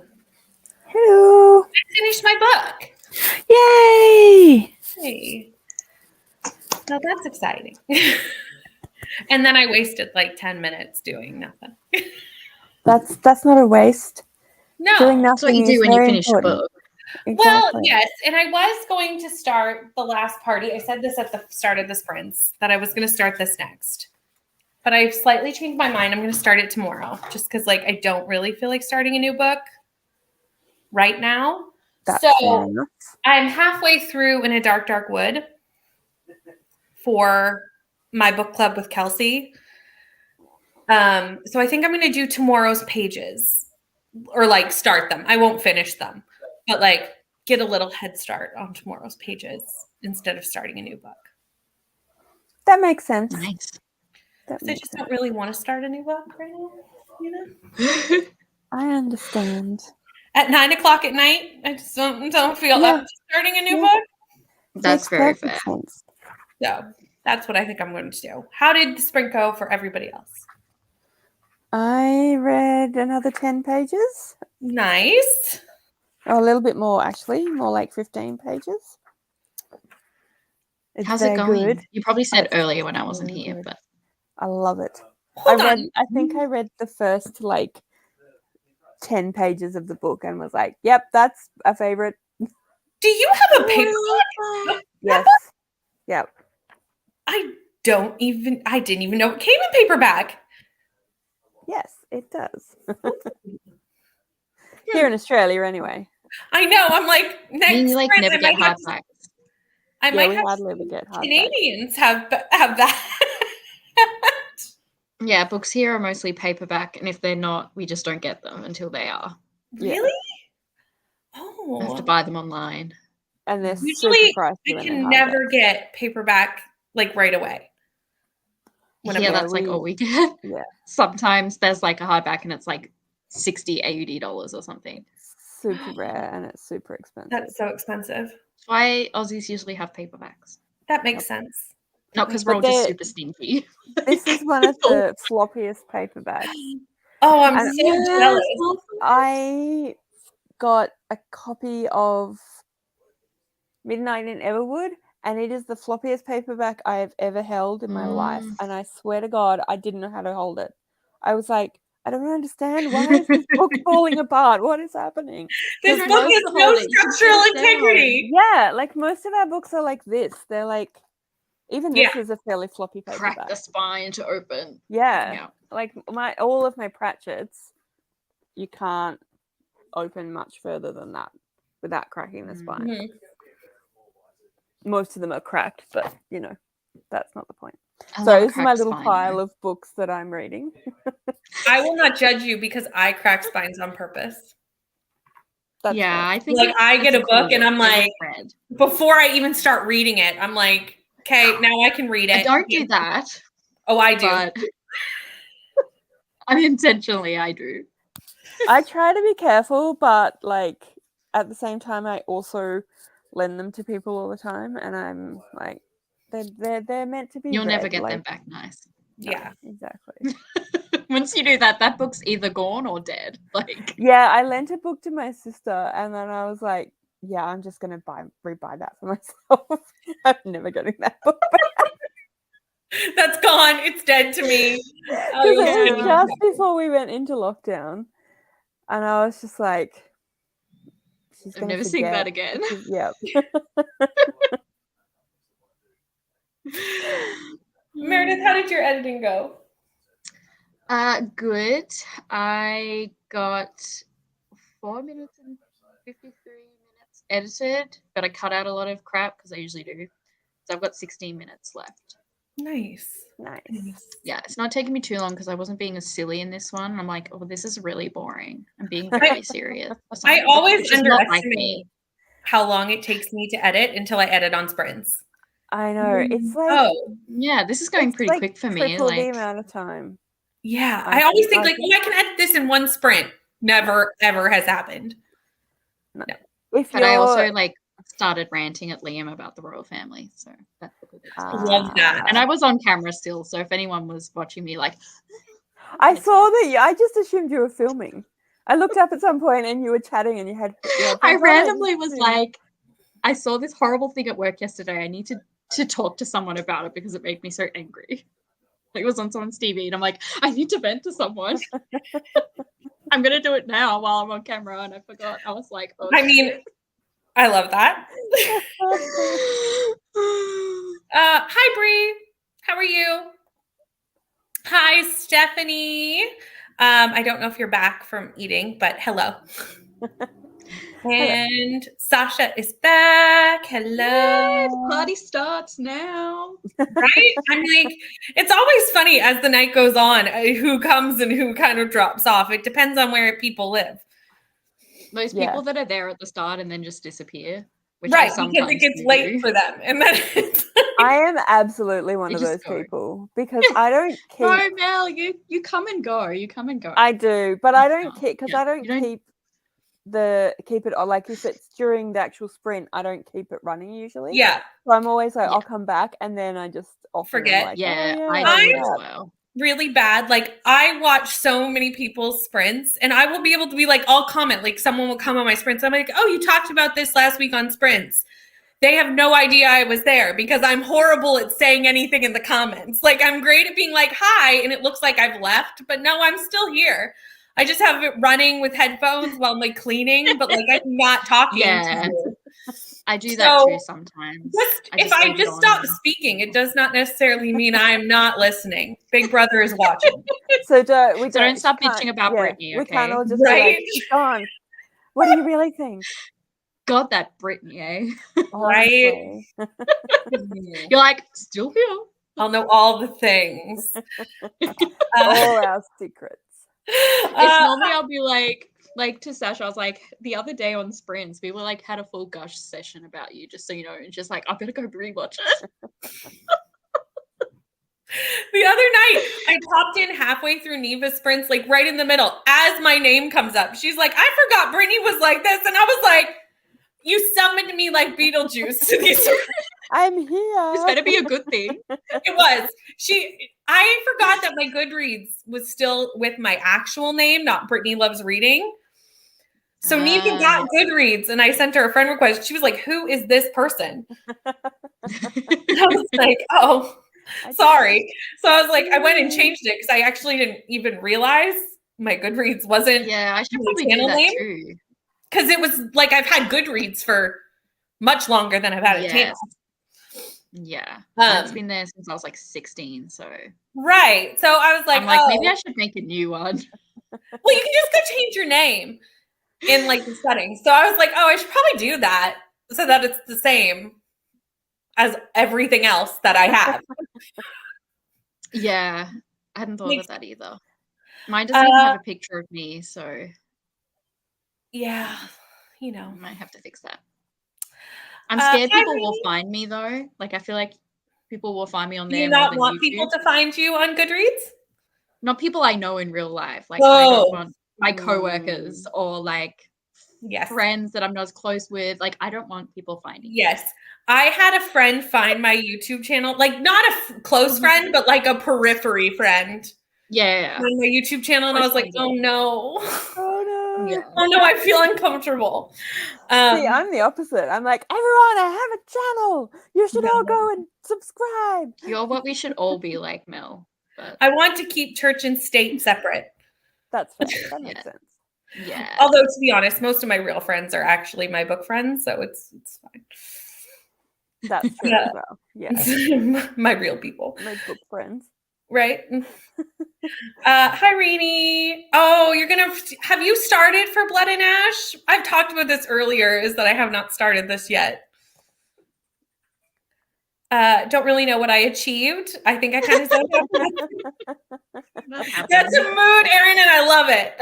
[SPEAKER 2] Hello.
[SPEAKER 1] I finished my book.
[SPEAKER 2] Yay!
[SPEAKER 1] Hey. Now that's exciting. And then I wasted like 10 minutes doing nothing.
[SPEAKER 2] That's not a waste.
[SPEAKER 1] No.
[SPEAKER 2] Doing
[SPEAKER 3] That's what
[SPEAKER 2] nothing
[SPEAKER 3] you do
[SPEAKER 2] is
[SPEAKER 3] when you
[SPEAKER 2] very
[SPEAKER 3] finish a
[SPEAKER 2] important.
[SPEAKER 3] book.
[SPEAKER 2] Exactly.
[SPEAKER 1] Well, yes, and I was going to start the last party. I said this at the start of the sprints that I was going to start this next. But I've slightly changed my mind. I'm going to start it tomorrow just because like I don't really feel like starting a new book right now.
[SPEAKER 2] That's fair
[SPEAKER 1] So
[SPEAKER 2] enough.
[SPEAKER 1] I'm halfway through In a Dark, Dark Wood for my book club with Kelsey. So I think I'm going to do tomorrow's pages or like start them. I won't finish them, but like get a little head start on tomorrow's pages instead of starting a new book.
[SPEAKER 2] That makes sense.
[SPEAKER 3] Nice.
[SPEAKER 2] That
[SPEAKER 1] I
[SPEAKER 2] makes
[SPEAKER 1] just
[SPEAKER 2] sense.
[SPEAKER 1] don't really want to start a new book right now, you know?
[SPEAKER 2] I understand.
[SPEAKER 1] At 9:00 at night, I just don't feel up to starting a new book.
[SPEAKER 3] That's very fair.
[SPEAKER 2] Sense.
[SPEAKER 1] So that's what I think I'm going to do. How did the sprint go for everybody else?
[SPEAKER 2] I read another 10 pages.
[SPEAKER 1] Nice.
[SPEAKER 2] Oh, a little bit more, actually. More like 15 pages.
[SPEAKER 3] How's it going?
[SPEAKER 2] Good.
[SPEAKER 3] You probably said earlier when I wasn't here, but
[SPEAKER 2] I love it.
[SPEAKER 1] Hold on.
[SPEAKER 2] I think I read the first like 10 pages of the book and was like, yep, that's a favorite.
[SPEAKER 1] Do you have a paperback?
[SPEAKER 2] Yes. Yep.
[SPEAKER 1] I didn't even know it came in paperback.
[SPEAKER 2] Yes, it does. Here in Australia, anyway.
[SPEAKER 1] I know. I'm like, next
[SPEAKER 3] you like
[SPEAKER 1] sprint,
[SPEAKER 3] never get hardbacks.
[SPEAKER 1] I might have
[SPEAKER 2] hardly ever get hardbacks.
[SPEAKER 1] Canadians have that.
[SPEAKER 3] Yeah, books here are mostly paperback, and if they're not, we just don't get them until they are.
[SPEAKER 1] Really?
[SPEAKER 3] I have to buy them online.
[SPEAKER 2] And they're
[SPEAKER 1] usually
[SPEAKER 2] super pricey.
[SPEAKER 1] you can never get paperback like right away.
[SPEAKER 3] Yeah, that's like all we get.
[SPEAKER 2] Yeah.
[SPEAKER 3] Sometimes there's like a hardback and it's like $60, $80 or something.
[SPEAKER 2] Super rare and it's super expensive.
[SPEAKER 1] That's so expensive.
[SPEAKER 3] That's why Aussies usually have paperbacks.
[SPEAKER 1] That makes sense.
[SPEAKER 3] Not because we're all just super stinky.
[SPEAKER 2] This is one of the floppiest paperbacks.
[SPEAKER 1] Oh, I'm so jealous.
[SPEAKER 2] I got a copy of Midnight in Everwood, and it is the floppiest paperback I have ever held in my life. And I swear to God, I didn't know how to hold it. I was like, I don't understand. Why is this book falling apart? What is happening?
[SPEAKER 1] This book has no structural integrity.
[SPEAKER 2] Yeah, like most of our books are like this. They're like, even this is a fairly floppy paperback.
[SPEAKER 3] Crack the spine to open.
[SPEAKER 2] Yeah. Like all of my Pratchett's, you can't open much further than that without cracking the spine.
[SPEAKER 1] Mm-hmm.
[SPEAKER 2] Most of them are cracked, but you know, that's not the point. So this is my little pile of books that I'm reading.
[SPEAKER 1] I will not judge you because I crack spines on purpose.
[SPEAKER 2] That's
[SPEAKER 3] I think
[SPEAKER 1] like I get a book and I'm like, before I even start reading it, I'm like, okay, now I can read it.
[SPEAKER 3] I don't do that.
[SPEAKER 1] Oh, I do.
[SPEAKER 3] But unintentionally, I do.
[SPEAKER 2] I try to be careful, but like at the same time, I also lend them to people all the time, and I'm like, they're meant to be.
[SPEAKER 3] You'll
[SPEAKER 2] read.
[SPEAKER 3] never get
[SPEAKER 2] like,
[SPEAKER 3] them back nice.
[SPEAKER 1] Yeah,
[SPEAKER 2] exactly.
[SPEAKER 3] Once you do that, that book's either gone or dead. Like,
[SPEAKER 2] yeah, I lent a book to my sister, and then I was like, yeah, I'm just gonna rebuy that for myself. I'm never getting that book back.
[SPEAKER 1] That's gone. It's dead to me.
[SPEAKER 2] It was just before we went into lockdown, and I was just like, she's
[SPEAKER 3] I've never seen that again.
[SPEAKER 2] Yeah.
[SPEAKER 1] Meredith, how did your editing go?
[SPEAKER 3] Good. I got 4 minutes and 53 minutes edited, but I cut out a lot of crap because I usually do. So I've got 16 minutes left.
[SPEAKER 1] Nice.
[SPEAKER 3] Yeah, it's not taking me too long because I wasn't being as silly in this one. I'm like, oh, this is really boring. I'm being very serious.
[SPEAKER 1] I always underestimate how long it takes me to edit until I edit on sprints.
[SPEAKER 2] I know. It's like,
[SPEAKER 3] yeah, this is going pretty quick for me.
[SPEAKER 2] Triple the amount of time.
[SPEAKER 1] Yeah, I always think like, I can edit this in one sprint. Never, ever has happened.
[SPEAKER 2] No.
[SPEAKER 3] But I also like started ranting at Liam about the royal family, so that's
[SPEAKER 1] love that.
[SPEAKER 3] And I was on camera still, so if anyone was watching me, like,
[SPEAKER 2] I saw that. I just assumed you were filming. I looked up at some point and you were chatting and you had
[SPEAKER 3] I randomly was like, I saw this horrible thing at work yesterday. I need to talk to someone about it because it made me so angry. It was on someone's TV and I'm like, I need to vent to someone. I'm going to do it now while I'm on camera, and I forgot. I was like, oh,
[SPEAKER 1] I mean, I love that. Hi, Bree. How are you? Hi, Stephanie. I don't know if you're back from eating, but hello. And Sasha is back. Hello.
[SPEAKER 3] Yay, the party starts now.
[SPEAKER 1] Right? I'm like, it's always funny as the night goes on, who comes and who kind of drops off. It depends on where people live.
[SPEAKER 3] Those people that are there at the start and then just disappear. Which
[SPEAKER 1] right, because it gets late for them. And then
[SPEAKER 2] I am absolutely one of those people because I don't keep.
[SPEAKER 3] No, Mel, you come and go. You come and go.
[SPEAKER 2] I do, but I don't keep because I don't keep it, or like if it's during the actual sprint, I don't keep it running usually.
[SPEAKER 1] Yeah.
[SPEAKER 2] So I'm always like, I'll come back, and then I just
[SPEAKER 1] forget.
[SPEAKER 3] I
[SPEAKER 2] like,
[SPEAKER 3] do as well.
[SPEAKER 1] Really bad. Like I watch so many people's sprints, and I will be able to be like, I'll comment. Like someone will come on my sprints. I'm like, oh, you talked about this last week on sprints. They have no idea I was there because I'm horrible at saying anything in the comments. Like I'm great at being like, hi, and it looks like I've left, but no, I'm still here. I just have it running with headphones while I'm like cleaning, but like I'm not talking to you.
[SPEAKER 3] I do that too sometimes.
[SPEAKER 1] If I just stop speaking, it does not necessarily mean I'm not listening. Big Brother is watching.
[SPEAKER 2] So don't
[SPEAKER 3] stop bitching about Brittany, okay?
[SPEAKER 2] We can't all just be like, she's gone. What do you really think?
[SPEAKER 3] God, that Brittany, eh?
[SPEAKER 1] Right?
[SPEAKER 3] You're like, still here.
[SPEAKER 1] I'll know all the things.
[SPEAKER 2] All our secrets.
[SPEAKER 3] It's normally I'll be like to Sasha, I was like, the other day on sprints, we were like had a full gush session about you, just so you know, and just like, I better go rewatch it.
[SPEAKER 1] The other night, I popped in halfway through Neva's sprints, like right in the middle, as my name comes up. She's like, I forgot Brittany was like this. And I was like, you summoned me like Beetlejuice to these.
[SPEAKER 2] I'm here.
[SPEAKER 3] This better be a good thing.
[SPEAKER 1] It was. I forgot that my Goodreads was still with my actual name, not Brittany Loves Reading. So Neva got Goodreads, and I sent her a friend request. She was like, who is this person? I was like, oh, sorry. So I was like, I went and changed it because I actually didn't even realize my Goodreads wasn't.
[SPEAKER 3] Yeah, I should probably do that too.
[SPEAKER 1] Because it was like I've had Goodreads for much longer than I've had a channel.
[SPEAKER 3] Yeah. It's been there since I was like 16. So
[SPEAKER 1] right. So I was like,
[SPEAKER 3] maybe I should make a new one.
[SPEAKER 1] Well, you can just go change your name in like the settings. So I was like, oh, I should probably do that so that it's the same as everything else that I have.
[SPEAKER 3] Yeah. I hadn't thought of that either. Mine doesn't even have a picture of me, so
[SPEAKER 1] yeah, you know.
[SPEAKER 3] I might have to fix that. I'm scared people will find me though. Like I feel like people will find me on there.
[SPEAKER 1] Do you not want people to find you on Goodreads?
[SPEAKER 3] Not people I know in real life. Like I don't want my coworkers or like friends that I'm not as close with. Like I don't want people finding me.
[SPEAKER 1] Yes. I had a friend find my YouTube channel, like not a close friend, but like a periphery friend.
[SPEAKER 3] Yeah.
[SPEAKER 1] On my YouTube channel, and I was like, oh no.
[SPEAKER 2] Oh no.
[SPEAKER 3] Yeah.
[SPEAKER 1] Oh no, I feel uncomfortable.
[SPEAKER 2] See, I'm the opposite. I'm like, everyone, I have a channel. You should all go and subscribe.
[SPEAKER 3] You're what we should all be like, Mel. But
[SPEAKER 1] I want to keep church and state separate.
[SPEAKER 2] That's fair. That makes sense.
[SPEAKER 3] Yeah.
[SPEAKER 1] Although to be honest, most of my real friends are actually my book friends, so it's fine.
[SPEAKER 2] That's true as well. Yeah.
[SPEAKER 1] My real people.
[SPEAKER 2] My book friends.
[SPEAKER 1] Right. Hi, Rainy. Oh, have you started for Blood and Ash? I've talked about this earlier, is that I have not started this yet. Don't really know what I achieved. I think I kind of zoned out. That's a mood, Erin, and I love it.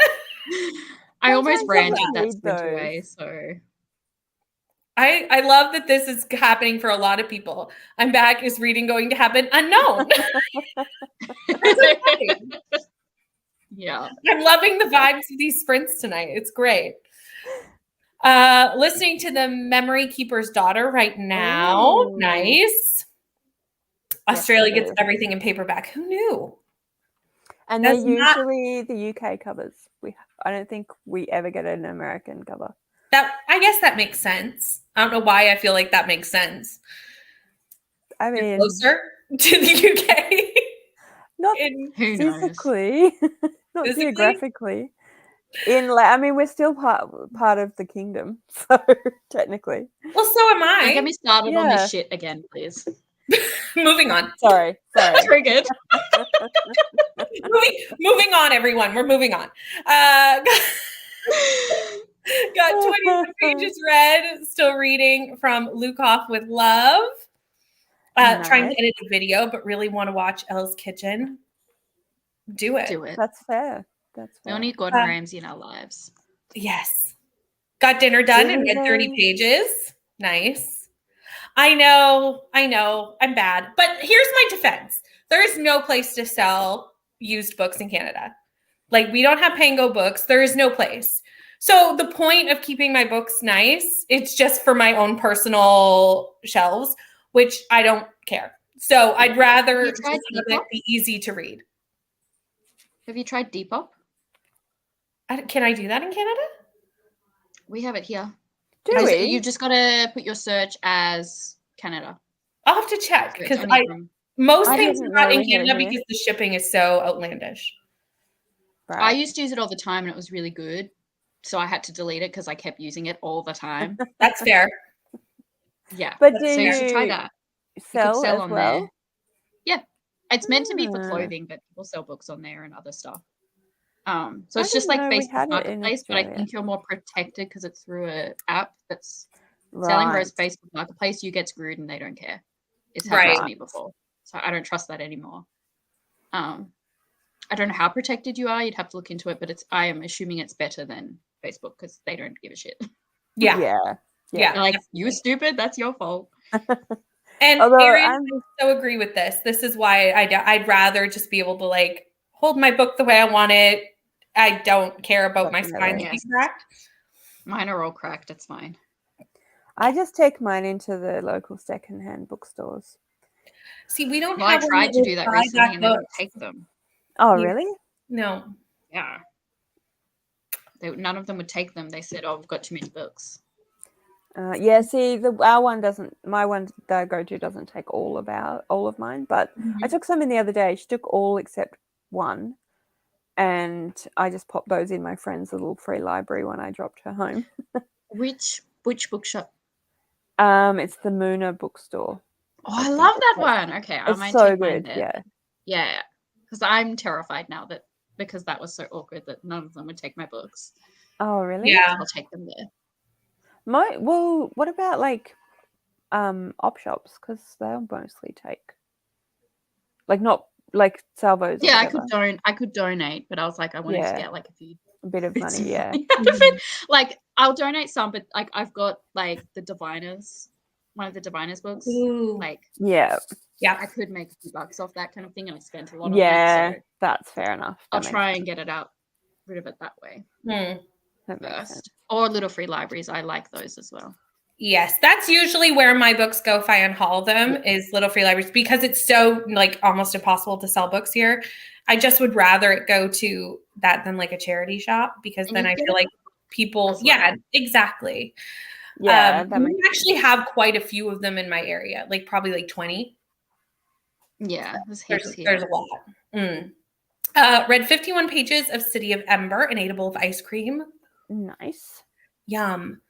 [SPEAKER 3] I almost ran that sprint away, so
[SPEAKER 1] I love that this is happening for a lot of people. I'm back. Is reading going to happen? Unknown.
[SPEAKER 3] Yeah.
[SPEAKER 1] I'm loving the vibes of these sprints tonight. It's great. Listening to The Memory Keeper's Daughter right now. Ooh. Nice. Australia gets everything in paperback. Who knew?
[SPEAKER 2] And they're usually the UK covers. I don't think we ever get an American cover.
[SPEAKER 1] I guess that makes sense. I don't know why I feel like that makes sense.
[SPEAKER 2] I mean,
[SPEAKER 1] you're closer to the UK.
[SPEAKER 2] Not physically, not geographically. I mean, we're still part of the kingdom, so technically.
[SPEAKER 1] Well, so am I.
[SPEAKER 3] Don't get me started on this shit again, please.
[SPEAKER 1] Moving on.
[SPEAKER 2] Sorry.
[SPEAKER 3] Triggered.
[SPEAKER 1] moving on, everyone. We're moving on. Got 20 pages read. Still reading from Luke Off with Love. Nice. Trying to edit a video, but really want to watch Elle's Kitchen. Do it.
[SPEAKER 2] That's fair.
[SPEAKER 3] We all need Gordon Ramsay in our lives.
[SPEAKER 1] Yes. Got dinner done and read 30 pages. Nice. I know. I'm bad. But here's my defense. There is no place to sell used books in Canada. Like, we don't have Pango Books. There is no place. So the point of keeping my books nice, it's just for my own personal shelves, which I don't care. So I'd rather just have it be easy to read.
[SPEAKER 3] Have you tried Depop?
[SPEAKER 1] Can I do that in Canada?
[SPEAKER 3] We have it here.
[SPEAKER 2] Do we?
[SPEAKER 3] You just got to put your search as Canada.
[SPEAKER 1] I'll have to check because most things are not in Canada because the shipping is so outlandish.
[SPEAKER 3] Right. I used to use it all the time and it was really good. So I had to delete it because I kept using it all the time.
[SPEAKER 1] That's fair.
[SPEAKER 3] Yeah.
[SPEAKER 2] But
[SPEAKER 3] so you should try that.
[SPEAKER 2] Sell on there.
[SPEAKER 3] Yeah. It's meant to be for clothing, but people sell books on there and other stuff. So it's just like Facebook Marketplace, but I think you're more protected because it's through an app that's selling, whereas Facebook Marketplace, you get screwed and they don't care. It's happened to me before. So I don't trust that anymore. I don't know how protected you are. You'd have to look into it, but I am assuming it's better than Facebook because they don't give a shit.
[SPEAKER 1] Yeah.
[SPEAKER 3] They're like, you stupid, that's your fault.
[SPEAKER 1] And Erin, I so agree with this. This is why I'd rather just be able to like hold my book the way I want it. I don't care about my spine being cracked.
[SPEAKER 3] Mine are all cracked. It's fine.
[SPEAKER 2] I just take mine into the local secondhand bookstores.
[SPEAKER 1] See, we don't.
[SPEAKER 3] I tried to do that recently, and they don't take them.
[SPEAKER 2] Oh, really?
[SPEAKER 1] No.
[SPEAKER 3] Yeah. None of them would take them. They said, "Oh, we've got too many books."
[SPEAKER 2] See, our one doesn't. My one that I go to doesn't take all of mine, but I took some in the other day. She took all except one, and I just popped those in my friend's little free library when I dropped her home.
[SPEAKER 3] Which bookshop?
[SPEAKER 2] It's the Moona bookstore.
[SPEAKER 3] Oh, I love that one. Okay, I might
[SPEAKER 2] so
[SPEAKER 3] take mine
[SPEAKER 2] good.
[SPEAKER 3] there. Yeah. Because I'm terrified now because that was so awkward that none of them would take my books.
[SPEAKER 2] Oh, really?
[SPEAKER 1] Yeah,
[SPEAKER 3] I'll take them there.
[SPEAKER 2] What about like op shops? Because they'll mostly take, like, not like salvos.
[SPEAKER 3] Yeah, I could donate, but I was like, I wanted to get like
[SPEAKER 2] a bit of money. Yeah,
[SPEAKER 3] like I'll donate some, but like I've got like the Diviners, one of the Diviners books.
[SPEAKER 1] Ooh.
[SPEAKER 3] Like
[SPEAKER 1] yeah,
[SPEAKER 3] I could make a few bucks off that kind of thing, and I spent a lot on that. So
[SPEAKER 2] that's fair enough.
[SPEAKER 3] I'll try and get rid of it that way.
[SPEAKER 2] That makes sense.
[SPEAKER 3] Or little free libraries. I like those as well.
[SPEAKER 1] Yes, that's usually where my books go if I unhaul them, is little free libraries, because it's so like almost impossible to sell books here. I just would rather it go to that than like a charity shop, because then I feel like people, exactly.
[SPEAKER 2] Yeah,
[SPEAKER 1] we actually have quite a few of them in my area, like probably like 20.
[SPEAKER 3] Yeah,
[SPEAKER 1] there's a lot. Read 51 pages of City of Ember and ate a bowl of ice cream.
[SPEAKER 2] Nice.
[SPEAKER 1] Yum.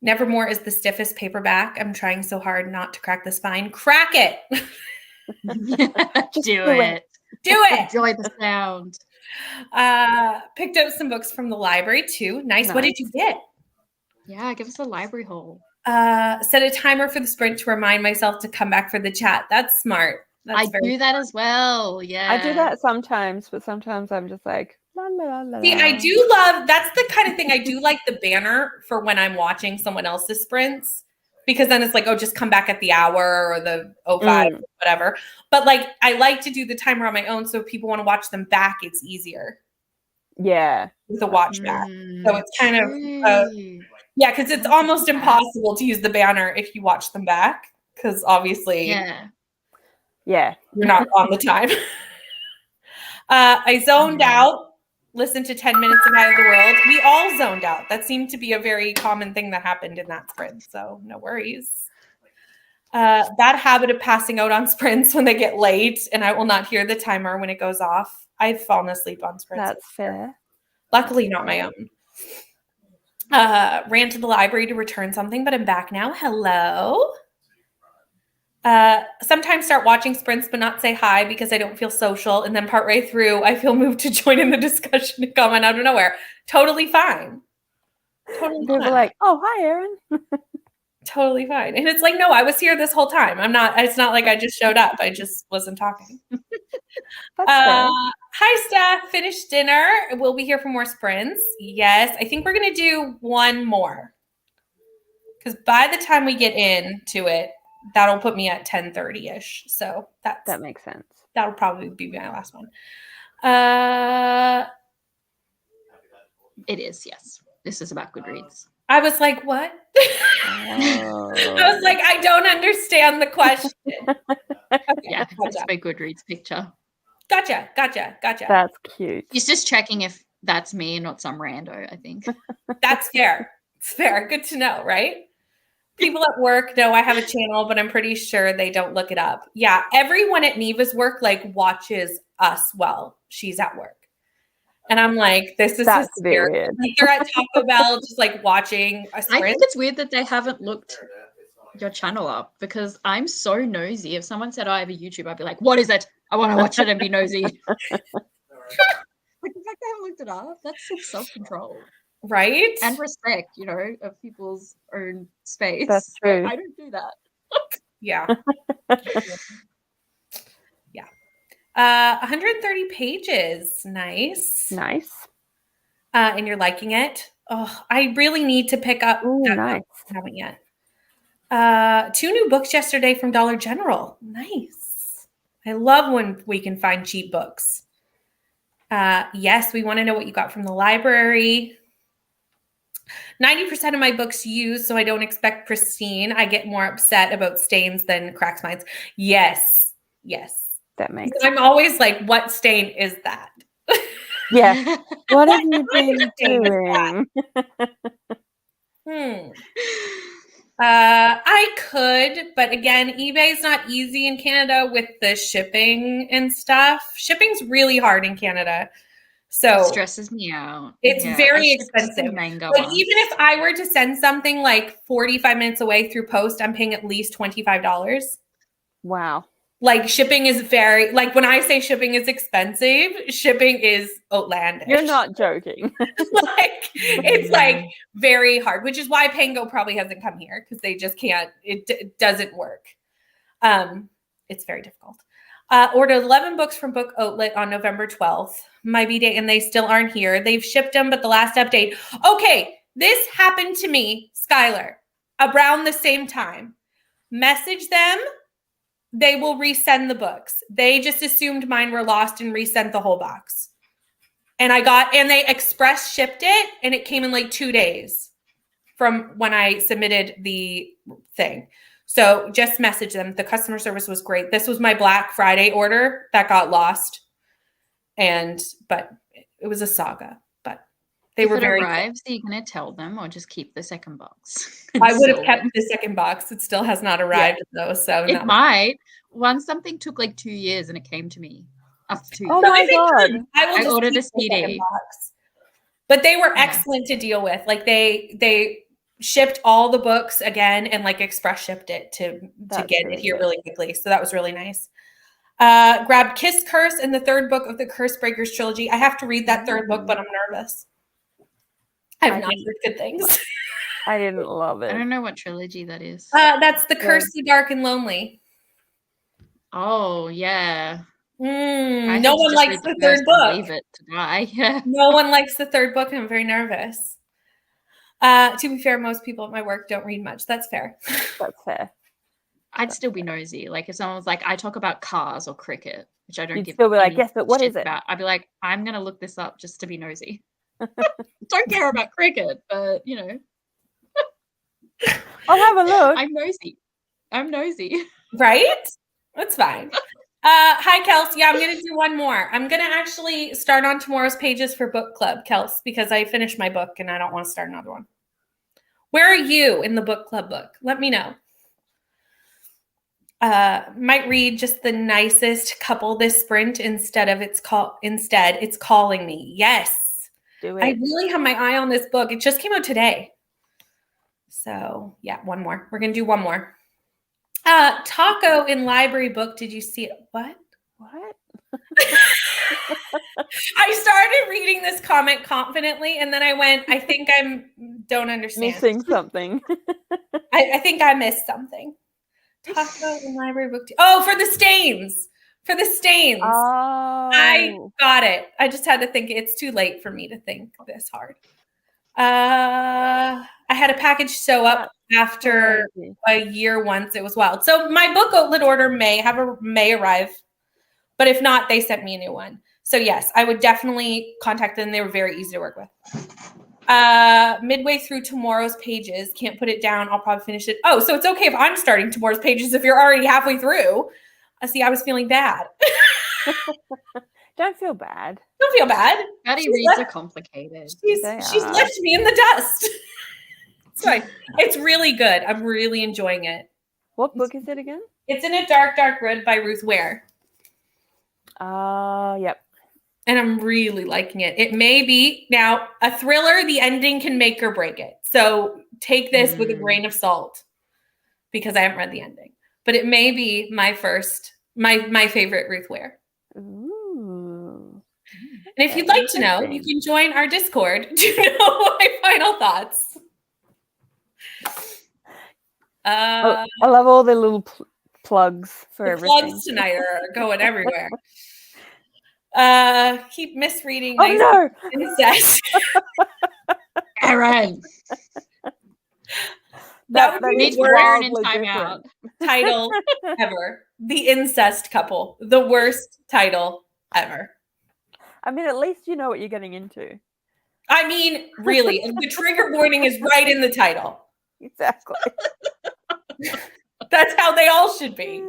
[SPEAKER 1] Nevermore is the stiffest paperback. I'm trying so hard not to crack the spine. Crack it.
[SPEAKER 3] Do it. Enjoy the sound.
[SPEAKER 1] Picked up some books from the library too. Nice. What did you get?
[SPEAKER 3] Yeah, give us a library haul.
[SPEAKER 1] Set a timer for the sprint to remind myself to come back for the chat. That's smart.
[SPEAKER 3] I do that as well. Yeah.
[SPEAKER 2] I do that sometimes, but sometimes I'm just like, la, la, la,
[SPEAKER 1] See, I do love, that's the kind of thing I do like, the banner for when I'm watching someone else's sprints, because then it's like, oh, just come back at the hour or the 05, whatever. But like, I like to do the timer on my own, so if people want to watch them back, it's easier.
[SPEAKER 2] Yeah.
[SPEAKER 1] With a watch back. So it's kind of, because it's almost impossible to use the banner if you watch them back, because obviously you're not on the time. I zoned out, listened to 10 minutes of Eye of the World. We all zoned out. That seemed to be a very common thing that happened in that sprint. So no worries. Bad habit of passing out on sprints when they get late, and I will not hear the timer when it goes off. I've fallen asleep on sprints.
[SPEAKER 2] That's fair.
[SPEAKER 1] Luckily, not my own. Ran to the library to return something, but I'm back now. Hello. Sometimes start watching sprints, but not say hi because I don't feel social. And then partway through, I feel moved to join in the discussion and comment out of nowhere. Totally fine. Totally
[SPEAKER 2] fine. They were like, "Oh, hi, Erin."
[SPEAKER 1] Totally fine. And it's like, no, I was here this whole time. It's not like I just showed up. I just wasn't talking. Hi, Steph. Finished dinner. We'll be here for more sprints. Yes. I think we're going to do one more. Because by the time we get into it, that'll put me at 10:30-ish. So that
[SPEAKER 2] makes sense.
[SPEAKER 1] That'll probably be my last one.
[SPEAKER 3] It is, yes. This is about Goodreads.
[SPEAKER 1] I was like, what? I was like, I don't understand the question. Okay,
[SPEAKER 3] yeah, it's my Goodreads picture.
[SPEAKER 1] Gotcha.
[SPEAKER 2] That's cute.
[SPEAKER 3] He's just checking if that's me and not some rando, I think.
[SPEAKER 1] That's fair. It's fair. Good to know, right? People at work know I have a channel, but I'm pretty sure they don't look it up. Yeah, everyone at Neva's work watches us while she's at work. And I'm like, this is
[SPEAKER 2] that's weird.
[SPEAKER 1] Like they're at Taco Bell just watching a sprint.
[SPEAKER 3] I think it's weird that they haven't looked your channel up because I'm so nosy. If someone said I have a YouTube, I'd be like, what is it? I want to watch it and be nosy. The fact they haven't looked it up, that's some self-control.
[SPEAKER 1] Right?
[SPEAKER 3] And respect, of people's own space.
[SPEAKER 2] That's true.
[SPEAKER 3] I don't do that.
[SPEAKER 1] Yeah. Yeah. 130 pages. Nice. And you're liking it? Oh, I really need to pick up.
[SPEAKER 2] Ooh, nice.
[SPEAKER 1] I haven't yet. 2 new books yesterday from Dollar General. Nice. I love when we can find cheap books. Yes, we want to know what you got from the library. 90% of my books used, so I don't expect pristine. I get more upset about stains than cracks mines. Yes.
[SPEAKER 2] That makes sense.
[SPEAKER 1] I'm always like, what stain is that?
[SPEAKER 2] Yeah. What have you been doing?
[SPEAKER 1] I could, but again, eBay is not easy in Canada with the shipping and stuff. Shipping's really hard in Canada. So
[SPEAKER 3] it stresses me out.
[SPEAKER 1] It's very expensive. Even if I were to send something 45 minutes away through post, I'm paying at least $25.
[SPEAKER 2] Wow.
[SPEAKER 1] Shipping is very, when I say shipping is expensive, shipping is outlandish.
[SPEAKER 2] You're not joking.
[SPEAKER 1] It's very hard, which is why Pango probably hasn't come here because they just can't, it doesn't work. It's very difficult. Ordered 11 books from Book Outlet on November 12th. My B-Day, and they still aren't here. They've shipped them, but the last update. Okay, this happened to me, Skylar, around the same time. Message them. They will resend the books. They just assumed mine were lost and resent the whole box. And they express shipped it, and it came in 2 days from when I submitted the thing. So just message them. The customer service was great. This was my Black Friday order that got lost. But it was a saga. But they were very.
[SPEAKER 3] If it arrives, are you going to tell them or just keep the second box?
[SPEAKER 1] I would have kept the second box. It still has not arrived though. So
[SPEAKER 3] it might. Once something took 2 years and it came to me after 2 years.
[SPEAKER 2] Oh my God.
[SPEAKER 1] I
[SPEAKER 3] ordered a CD.
[SPEAKER 1] But they were excellent to deal with. They shipped all the books again and express shipped it to get it here really quickly. So that was really nice. Grabbed Kiss Curse and the 3rd book of the Curse Breakers trilogy. I have to read that 3rd book, but I'm nervous. I have not heard good things.
[SPEAKER 2] I didn't love it.
[SPEAKER 3] I don't know what trilogy that is.
[SPEAKER 1] That's The Curse, The Dark and Lonely.
[SPEAKER 3] Oh, yeah.
[SPEAKER 1] No one likes the 3rd book.
[SPEAKER 3] Leave it to die. Yeah.
[SPEAKER 1] No one likes the 3rd book, and I'm very nervous. To be fair, most people at my work don't read much. That's fair.
[SPEAKER 2] That's fair.
[SPEAKER 3] I'd still be nosy. If someone was I talk about cars or cricket, which I don't give.
[SPEAKER 2] You'd still be like, yes, but what is it?
[SPEAKER 3] About. I'd be like, I'm going to look this up just to be nosy. Don't care about cricket, but
[SPEAKER 2] I'll have a look.
[SPEAKER 3] I'm nosy.
[SPEAKER 1] Right? That's fine. Hi, Kels. Yeah, I'm going to do one more. I'm going to actually start on tomorrow's pages for book club, Kels, because I finished my book and I don't want to start another one. Where are you in the book club book? Let me know. Might read just the nicest couple this sprint instead it's calling me. Yes.
[SPEAKER 2] Do it.
[SPEAKER 1] I really have my eye on this book. It just came out today. So yeah, one more. We're going to do one more. Taco in library book. Did you see it? What? I started reading this comment confidently, and then I went, I think don't understand.
[SPEAKER 2] Missing something.
[SPEAKER 1] I think I missed something. Taco in library book. Oh, for the stains. For the stains.
[SPEAKER 2] Oh.
[SPEAKER 1] I got it. I just had to think. It's too late for me to think this hard. I had a package show up after a year once. It was wild. So my book outlet order may arrive, but if not, they sent me a new one. So yes, I would definitely contact them. They were very easy to work with. Midway through tomorrow's pages, can't put it down. I'll probably finish it. Oh, so it's okay if I'm starting tomorrow's pages if you're already halfway through. See, I was feeling bad.
[SPEAKER 2] Don't feel bad.
[SPEAKER 1] Don't feel bad.
[SPEAKER 3] Maddie reads are complicated.
[SPEAKER 1] She's left me in the dust. It's fine. It's really good. I'm really enjoying it.
[SPEAKER 2] What book is it again?
[SPEAKER 1] It's In a Dark, Dark Wood by Ruth Ware.
[SPEAKER 2] Yep.
[SPEAKER 1] And I'm really liking it. It may be, now, a thriller, the ending can make or break it. So take this with a grain of salt because I haven't read the ending. But it may be my favorite Ruth Ware.
[SPEAKER 2] Ooh.
[SPEAKER 1] And if you'd like to know, you can join our Discord to know my final thoughts.
[SPEAKER 2] I love all the little plugs for everything.
[SPEAKER 1] Plugs tonight are going everywhere. Keep misreading.
[SPEAKER 2] Oh no!
[SPEAKER 1] Incest.
[SPEAKER 3] Erin.
[SPEAKER 1] That would be the
[SPEAKER 3] worst in time out
[SPEAKER 1] title ever. The Incest Couple. The worst title ever.
[SPEAKER 2] I mean, at least you know what you're getting into.
[SPEAKER 1] I mean, really, the trigger warning is right in the title.
[SPEAKER 2] Exactly.
[SPEAKER 1] That's how they all should be.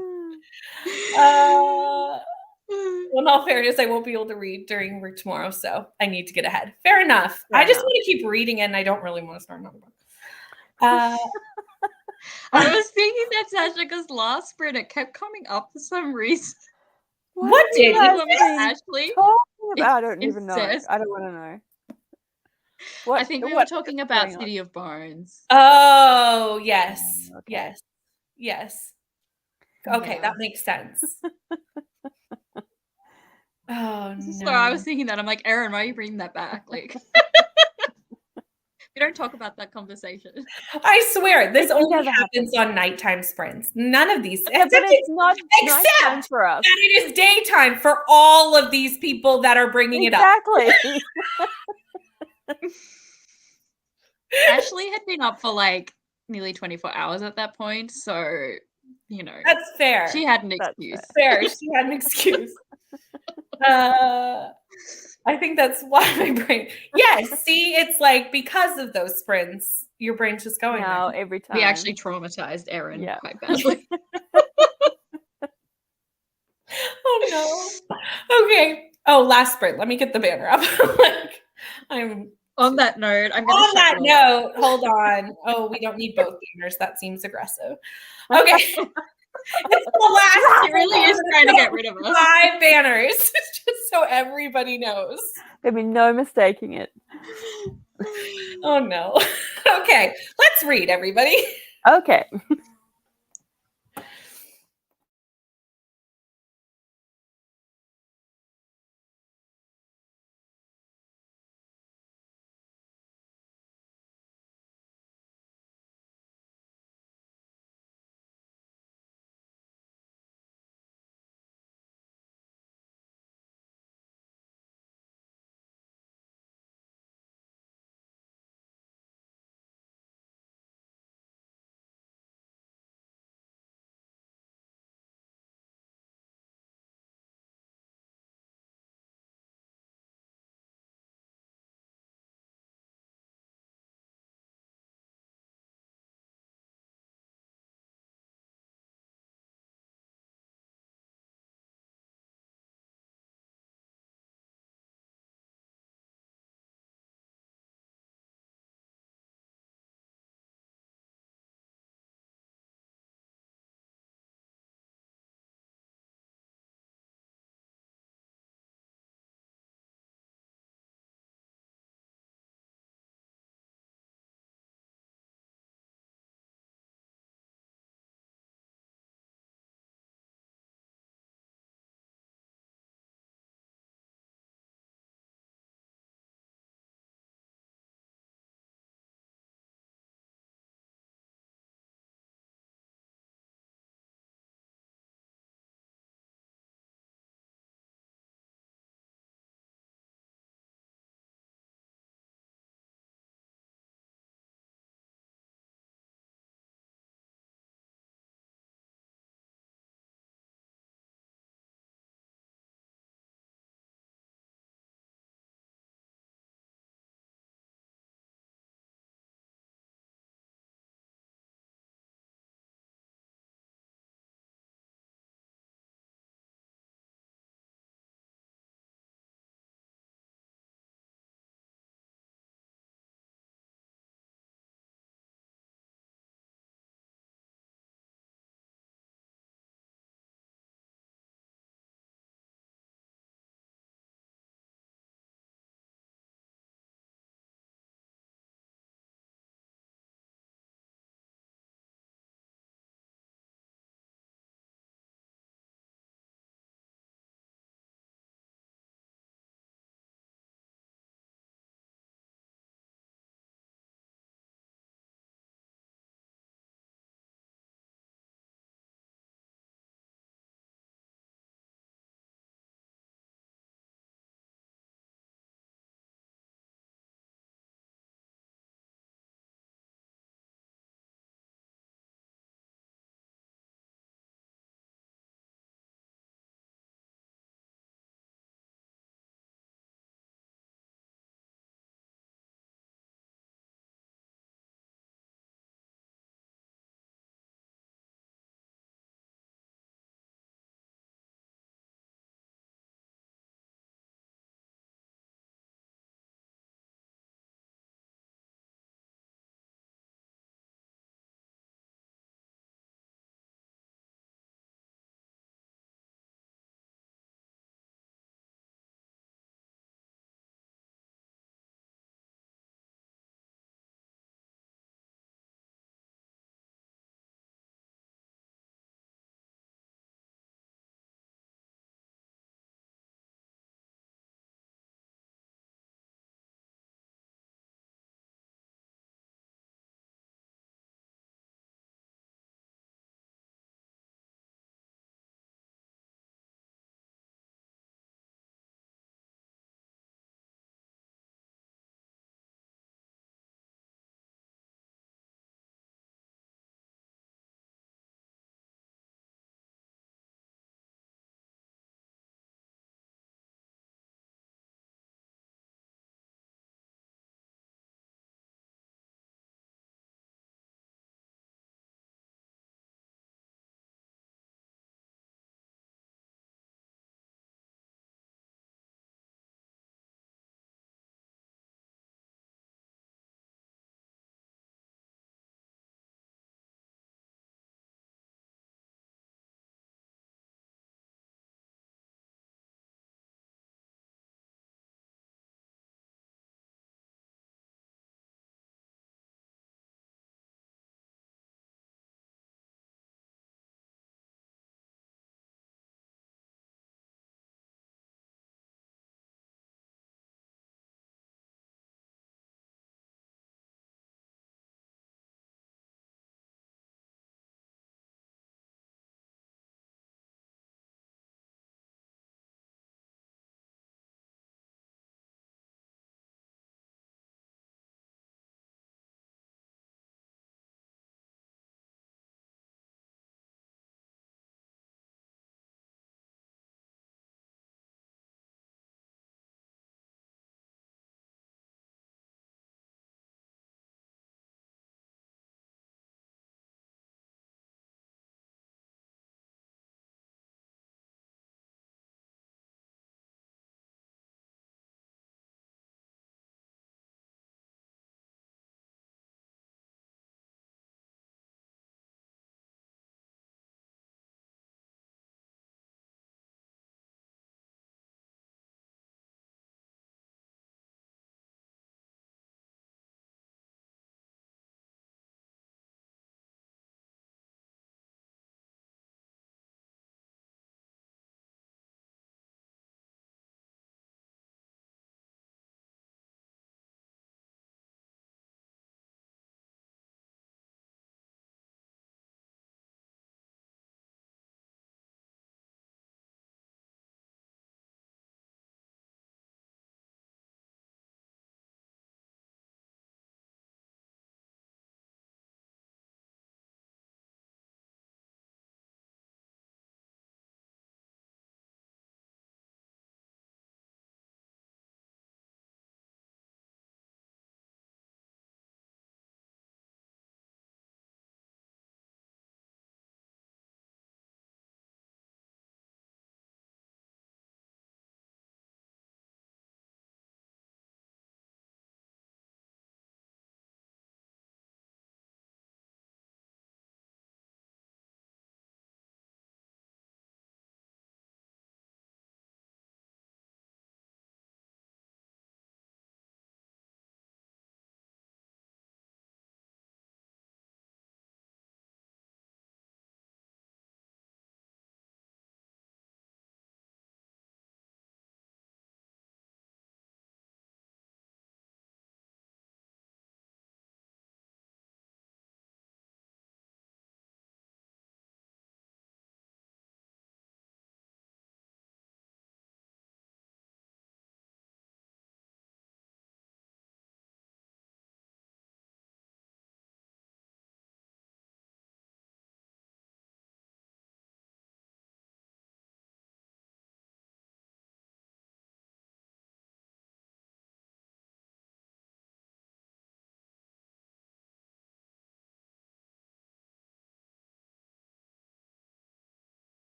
[SPEAKER 1] Well, in all fairness, I won't be able to read during tomorrow, so I need to get ahead. Fair enough. I just want to keep reading it, and I don't really want to start another book.
[SPEAKER 3] I was thinking that Sashika's last sprint, it kept coming up for some reason.
[SPEAKER 1] What did
[SPEAKER 3] Ashley?
[SPEAKER 2] I don't even know. I don't want to know.
[SPEAKER 3] I think we were talking about City of Bones.
[SPEAKER 1] Oh, yes. Okay. Yes. Okay, that makes sense. Oh, no.
[SPEAKER 3] So I was thinking that. I'm like, Erin, why are you bringing that back? Like, we don't talk about that conversation.
[SPEAKER 1] I swear, this only happens on nighttime sprints. None of these.
[SPEAKER 2] But it's not nighttime for us.
[SPEAKER 1] That it is daytime for all of these people that are bringing it up.
[SPEAKER 2] Exactly.
[SPEAKER 3] Ashley had been up for like nearly 24 hours at that point, so you know
[SPEAKER 1] that's fair.
[SPEAKER 3] She had an excuse.
[SPEAKER 1] Fair. She had an excuse. I think that's why my brain. Yes, see, it's like because of those sprints, your brain's just going
[SPEAKER 2] now every time.
[SPEAKER 3] We actually traumatized Erin quite badly.
[SPEAKER 1] Oh no. Okay. Oh, last sprint. Let me get the banner up. I'm.
[SPEAKER 3] On that note,
[SPEAKER 1] hold on. Oh, we don't need both banners. That seems aggressive. Okay. It's the last.
[SPEAKER 3] She really is trying to get rid of us.
[SPEAKER 1] 5 banners, just so everybody knows.
[SPEAKER 2] There'll be no mistaking it.
[SPEAKER 1] Oh no. Okay, let's read, everybody.
[SPEAKER 2] Okay.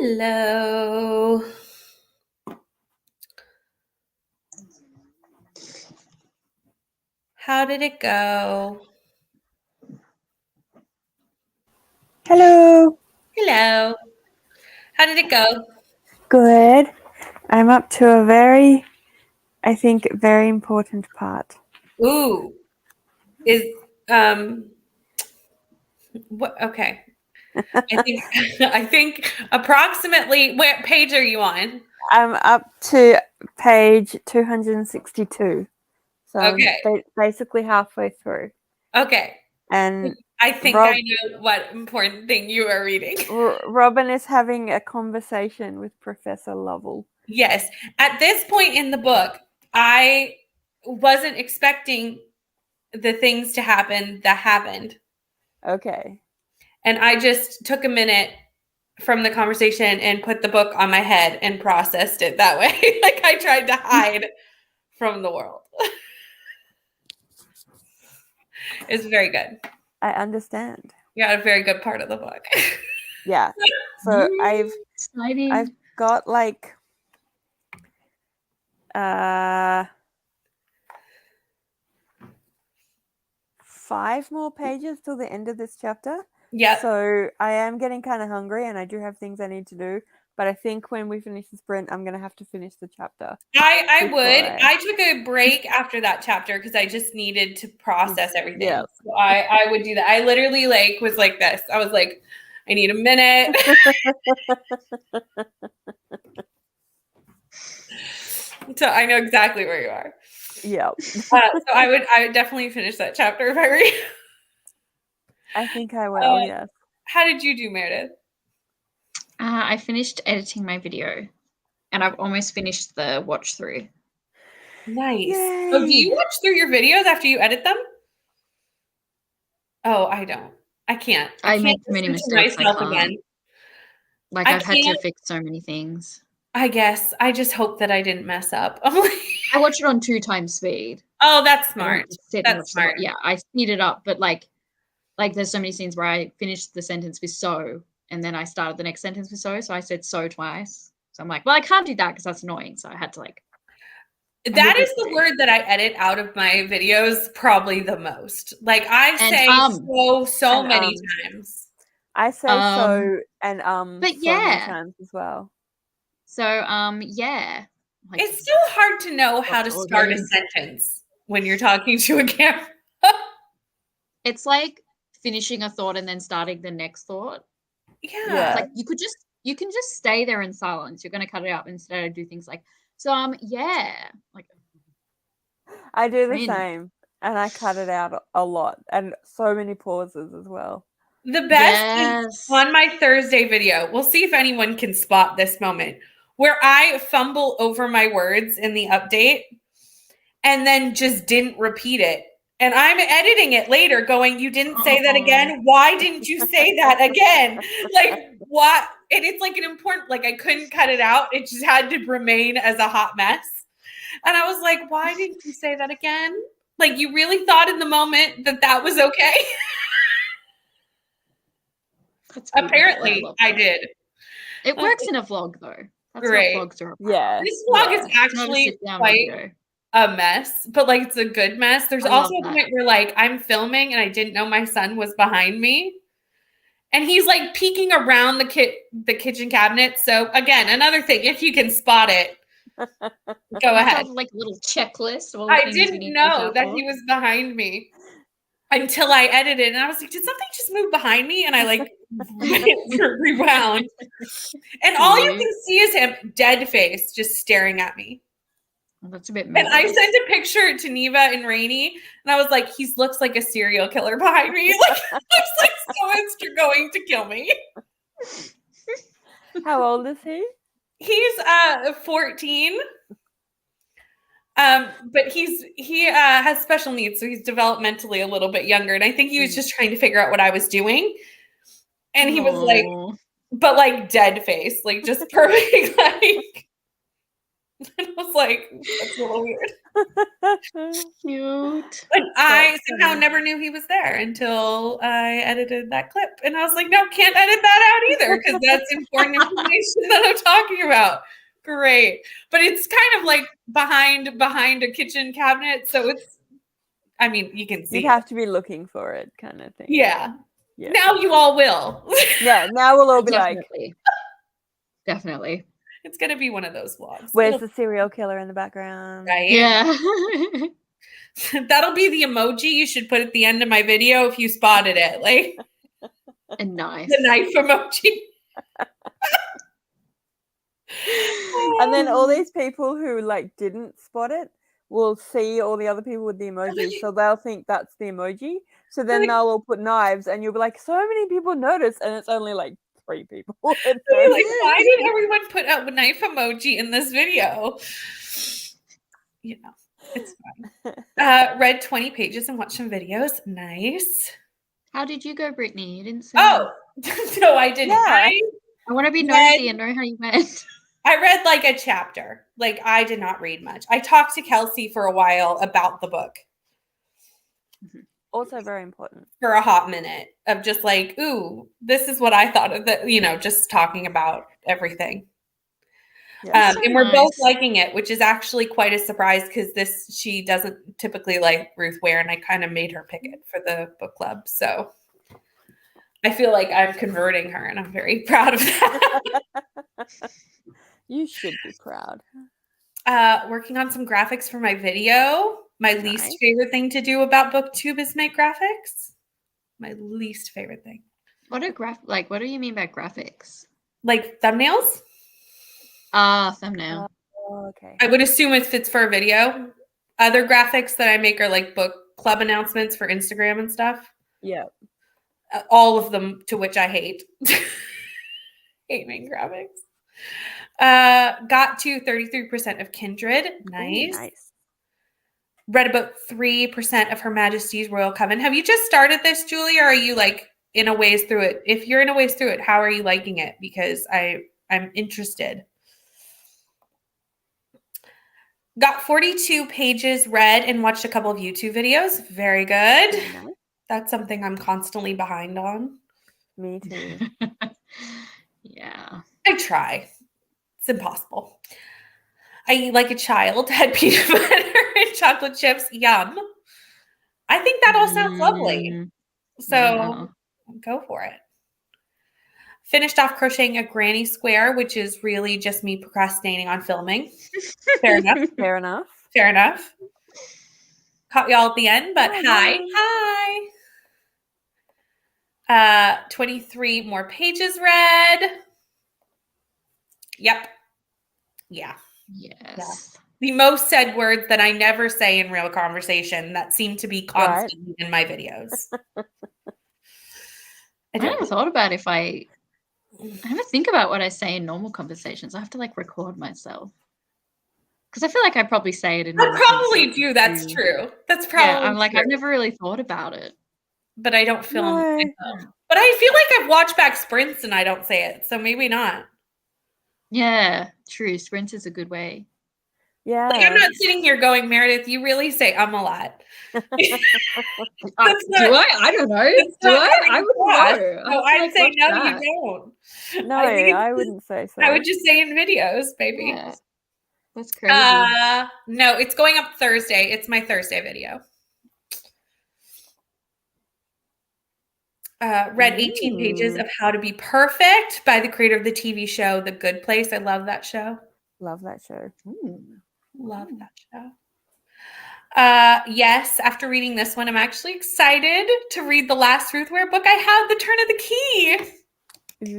[SPEAKER 1] Hello. How did it go?
[SPEAKER 2] Hello.
[SPEAKER 1] Hello. How did it go?
[SPEAKER 2] Good. I'm up to a very important part.
[SPEAKER 1] Ooh. What? Okay. I think approximately. What page are you on?
[SPEAKER 2] I'm up to page 262. So
[SPEAKER 1] Okay.
[SPEAKER 2] I'm basically halfway through.
[SPEAKER 1] Okay.
[SPEAKER 2] And
[SPEAKER 1] I think I know what important thing you are reading.
[SPEAKER 2] Robin is having a conversation with Professor Lovell.
[SPEAKER 1] Yes. At this point in the book, I wasn't expecting the things to happen that happened.
[SPEAKER 2] Okay.
[SPEAKER 1] And I just took a minute from the conversation and put the book on my head and processed it that way. Like I tried to hide from the world. It's very good.
[SPEAKER 2] I understand.
[SPEAKER 1] You got a very good part of the book.
[SPEAKER 2] Yeah. So I've got like 5 more pages till the end of this chapter.
[SPEAKER 1] Yeah.
[SPEAKER 2] So I am getting kind of hungry and I do have things I need to do. But I think when we finish the sprint, I'm going to have to finish the chapter.
[SPEAKER 1] I would. I took a break after that chapter because I just needed to process everything.
[SPEAKER 2] Yeah.
[SPEAKER 1] So I would do that. I literally was like this. I was like, I need a minute. So I know exactly where you are.
[SPEAKER 2] Yeah.
[SPEAKER 1] So I would definitely finish that chapter if I were you.
[SPEAKER 2] I think I will, yes.
[SPEAKER 1] How did you do, Meredith?
[SPEAKER 3] I finished editing my video and I've almost finished the watch through.
[SPEAKER 1] Nice. Yay. Oh, do you watch through your videos after you edit them? Oh, I don't. I can't.
[SPEAKER 3] I make too many mistakes. I can't. Again. Like I've had to fix so many things.
[SPEAKER 1] I guess. I just hope that I didn't mess up.
[SPEAKER 3] I watch it on 2 times speed.
[SPEAKER 1] Oh, that's smart. That's smart.
[SPEAKER 3] Yeah, I speed it up, but like there's so many scenes where I finished the sentence with so, and then I started the next sentence with so I said so twice. So I'm like, well, I can't do that because that's annoying. So I had to like.
[SPEAKER 1] That is the word that I edit out of my videos probably the most. Like I say so many times.
[SPEAKER 2] I say so and
[SPEAKER 3] but
[SPEAKER 2] so many times as well.
[SPEAKER 3] So yeah.
[SPEAKER 1] Like, it's so hard to know how to start a sentence when you're talking to a camera.
[SPEAKER 3] It's like finishing a thought and then starting the next thought.
[SPEAKER 1] Yeah.
[SPEAKER 3] It's like you can just stay there in silence. You're going to cut it up instead of do things like, so yeah. Like
[SPEAKER 2] I do the same and I cut it out a lot and so many pauses as well.
[SPEAKER 1] The best is on my Thursday video. We'll see if anyone can spot this moment where I fumble over my words in the update and then just didn't repeat it. And I'm editing it later going, you didn't say that again? Why didn't you say that again? Like, what? And it's like an important, like I couldn't cut it out. It just had to remain as a hot mess. And I was like, why didn't you say that again? Like, you really thought in the moment that was okay? Apparently, I did.
[SPEAKER 3] It works in a vlog, though. That's
[SPEAKER 1] great.
[SPEAKER 3] What vlogs are about.
[SPEAKER 2] Yeah.
[SPEAKER 1] This vlog is actually quite a mess, but like it's a good mess. There's also a point where like I'm filming and I didn't know my son was behind me. And he's like peeking around the kitchen cabinet. So again, another thing, if you can spot it, go ahead.
[SPEAKER 3] Like a little checklist.
[SPEAKER 1] I didn't know that he was behind me until I edited, and I was like, "Did something just move behind me?" And I like rewound, and all you can see is him, dead face, just staring at me.
[SPEAKER 3] Well, that's a bit.
[SPEAKER 1] And I sent a picture to Neva and Rainey, and I was like, "He looks like a serial killer behind me. Like looks like someone's going to kill me."
[SPEAKER 2] How old is he?
[SPEAKER 1] He's 14. But he has special needs, so he's developmentally a little bit younger. And I think he was just trying to figure out what I was doing. And he was like, but like dead face, like just perfect, like And I was like, that's a little weird.
[SPEAKER 3] Cute.
[SPEAKER 1] But I somehow never knew he was there until I edited that clip. And I was like, no, can't edit that out either because that's important information that I'm talking about. Great. But it's kind of like behind a kitchen cabinet. So it's, I mean, you can see.
[SPEAKER 2] You'd have to be looking for it kind of thing.
[SPEAKER 1] Yeah. Now you all will.
[SPEAKER 2] Yeah, now we'll all be
[SPEAKER 3] Definitely. Definitely.
[SPEAKER 1] It's going to be one of those vlogs.
[SPEAKER 2] Where's the serial killer in the background?
[SPEAKER 1] Right?
[SPEAKER 3] Yeah.
[SPEAKER 1] That'll be the emoji you should put at the end of my video if you spotted it. Like
[SPEAKER 3] a knife.
[SPEAKER 1] The knife emoji.
[SPEAKER 2] And then all these people who like didn't spot it will see all the other people with the emojis, so they'll think that's the emoji. So then they'll all put knives, and you'll be like, so many people noticed, and it's only like 3 people.
[SPEAKER 1] Like, why did everyone put a knife emoji in this video? You know, it's fine. Read 20 pages and watched some videos. Nice.
[SPEAKER 3] How did you go, Brittany? You didn't say.
[SPEAKER 1] Oh, no, I didn't.
[SPEAKER 2] Yeah.
[SPEAKER 3] I want to be nosy and know how you went.
[SPEAKER 1] I read like a chapter. Like I did not read much. I talked to Kelsey for a while about the book.
[SPEAKER 2] Also very important.
[SPEAKER 1] For a hot minute of just like, ooh, this is what I thought of the, you know, just talking about everything. Yeah, and we're both liking it, which is actually quite a surprise because she doesn't typically like Ruth Ware, and I kind of made her pick it for the book club. So I feel like I'm converting her, and I'm very proud of that.
[SPEAKER 2] You should be proud.
[SPEAKER 1] Working on some graphics for my video. My least favorite thing to do about BookTube is make graphics. My least favorite thing.
[SPEAKER 3] What do you mean by graphics?
[SPEAKER 1] Like thumbnails?
[SPEAKER 3] Thumbnail.
[SPEAKER 2] Oh, okay.
[SPEAKER 1] I would assume if it's for a video. Other graphics that I make are like book club announcements for Instagram and stuff.
[SPEAKER 2] Yeah.
[SPEAKER 1] All of them, to which I hate. Hate making graphics. Got to 33% of Kindred. Nice.
[SPEAKER 2] Ooh, nice.
[SPEAKER 1] Read about 3% of Her Majesty's Royal Coven. Have you just started this, Julie, or are you like in a ways through it? If you're in a ways through it, how are you liking it? Because I'm interested. Got 42 pages read and watched a couple of YouTube videos. Very good. Mm-hmm. That's something I'm constantly behind on.
[SPEAKER 2] Me too.
[SPEAKER 3] Yeah.
[SPEAKER 1] I try. It's impossible. I eat like a child. Had peanut butter and chocolate chips. Yum. I think that all sounds lovely. So go for it. Finished off crocheting a granny square, which is really just me procrastinating on filming. Fair enough.
[SPEAKER 2] Fair enough.
[SPEAKER 1] Fair enough. Caught y'all at the end, but hi. 23 more pages read. Yep. Yeah.
[SPEAKER 3] Yes.
[SPEAKER 1] Yeah. The most said words that I never say in real conversation that seem to be constantly in my videos.
[SPEAKER 3] I never thought about I never think about what I say in normal conversations. I have to like record myself. Because I feel like I probably say it in
[SPEAKER 1] I probably do. That's true. That's probably
[SPEAKER 3] I'm like, true. I've never really thought about it.
[SPEAKER 1] But I don't film myself. But I feel like I've watched back sprints and I don't say it. So maybe not.
[SPEAKER 3] Yeah, true. Sprints is a good way.
[SPEAKER 2] Yeah.
[SPEAKER 1] Like I'm not sitting here going, Meredith, you really say a lot.
[SPEAKER 3] Do I? I don't know. Do I? I wouldn't know.
[SPEAKER 1] No, I'd say no, you don't.
[SPEAKER 2] No, I wouldn't say so.
[SPEAKER 1] I would just say in videos, baby.
[SPEAKER 3] Yeah. That's crazy.
[SPEAKER 1] No, it's going up Thursday. It's my Thursday video. Read 18 pages of How to Be Perfect by the creator of the TV show The Good Place. I love that show.
[SPEAKER 2] Love that show.
[SPEAKER 1] Love that show. Yes, after reading this one, I'm actually excited to read the last Ruth Ware book. I have The Turn of the Key.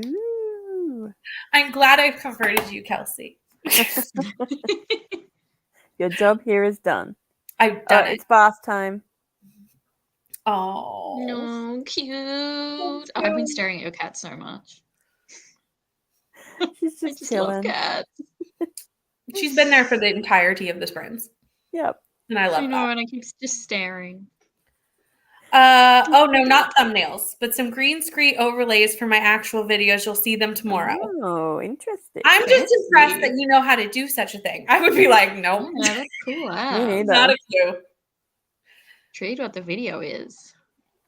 [SPEAKER 2] Ooh.
[SPEAKER 1] I'm glad I've converted you, Kelsey.
[SPEAKER 2] Your job here is done.
[SPEAKER 1] I've done it.
[SPEAKER 2] It's bath time.
[SPEAKER 1] Oh.
[SPEAKER 3] No, cute. I've been staring at your cat so much.
[SPEAKER 2] She's just chilling.
[SPEAKER 3] Love cats.
[SPEAKER 1] She's been there for the entirety of the sprints.
[SPEAKER 2] Yep.
[SPEAKER 1] And I love that.
[SPEAKER 3] And I keep just staring.
[SPEAKER 1] Oh no, not thumbnails, but some green screen overlays for my actual videos. You'll see them tomorrow.
[SPEAKER 2] Oh, interesting.
[SPEAKER 1] I'm just impressed that you know how to do such a thing. I would be like, nope.
[SPEAKER 3] Yeah, that's cool.
[SPEAKER 2] Me neither.
[SPEAKER 1] Not a clue.
[SPEAKER 3] Intrigued what the video is.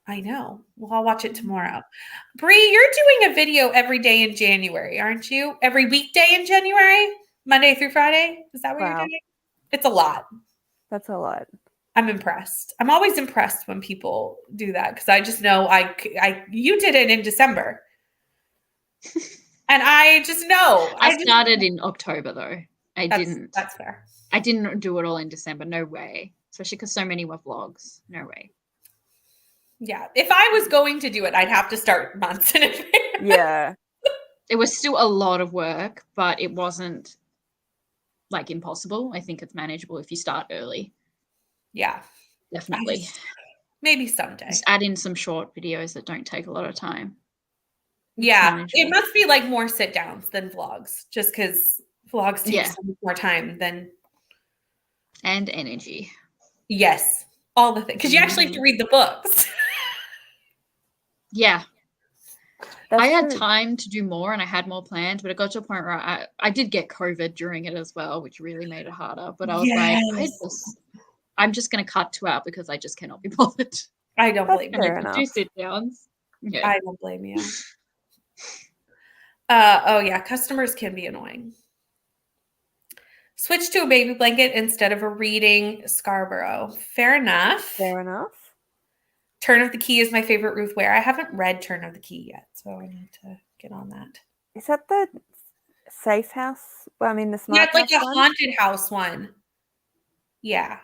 [SPEAKER 1] I know. Well, I'll watch it tomorrow. Bree, you're doing a video every day in January, aren't you? Every weekday in January? Monday through Friday? Is that what you're doing? It's a lot.
[SPEAKER 2] That's a lot.
[SPEAKER 1] I'm impressed. I'm always impressed when people do that because I just know you did it in December. And I just know.
[SPEAKER 3] I started in October though.
[SPEAKER 1] That's fair.
[SPEAKER 3] I didn't do it all in December. No way. Especially because so many were vlogs. No way.
[SPEAKER 1] Yeah. If I was going to do it, I'd have to start months in advance.
[SPEAKER 2] Yeah.
[SPEAKER 3] It was still a lot of work, but it wasn't like impossible. I think it's manageable if you start early.
[SPEAKER 1] Yeah.
[SPEAKER 3] Definitely.
[SPEAKER 1] Maybe someday.
[SPEAKER 3] Just add in some short videos that don't take a lot of time.
[SPEAKER 1] Yeah. It must be like more sit downs than vlogs, just because vlogs take so much more time than.
[SPEAKER 3] And energy.
[SPEAKER 1] Yes. All the things. Because you actually have to read the books.
[SPEAKER 3] Yeah. I had time to do more and I had more plans, but it got to a point where I did get COVID during it as well, which really made it harder. But I was like, I'm just going to cut 2 out because I just cannot be bothered.
[SPEAKER 1] I don't blame you.
[SPEAKER 2] Fair enough.
[SPEAKER 3] 2 sit downs. Yeah.
[SPEAKER 1] I don't blame you. Oh yeah, customers can be annoying. Switch to a baby blanket instead of a reading Scarborough. Fair enough.
[SPEAKER 2] Fair enough.
[SPEAKER 1] Turn of the Key is my favorite Ruth Ware. I haven't read Turn of the Key yet, so I need to get on that.
[SPEAKER 2] Is that the safe house? Well, I mean, the smart
[SPEAKER 1] house. Yeah, it's like a
[SPEAKER 2] one?
[SPEAKER 1] haunted house one. Yeah.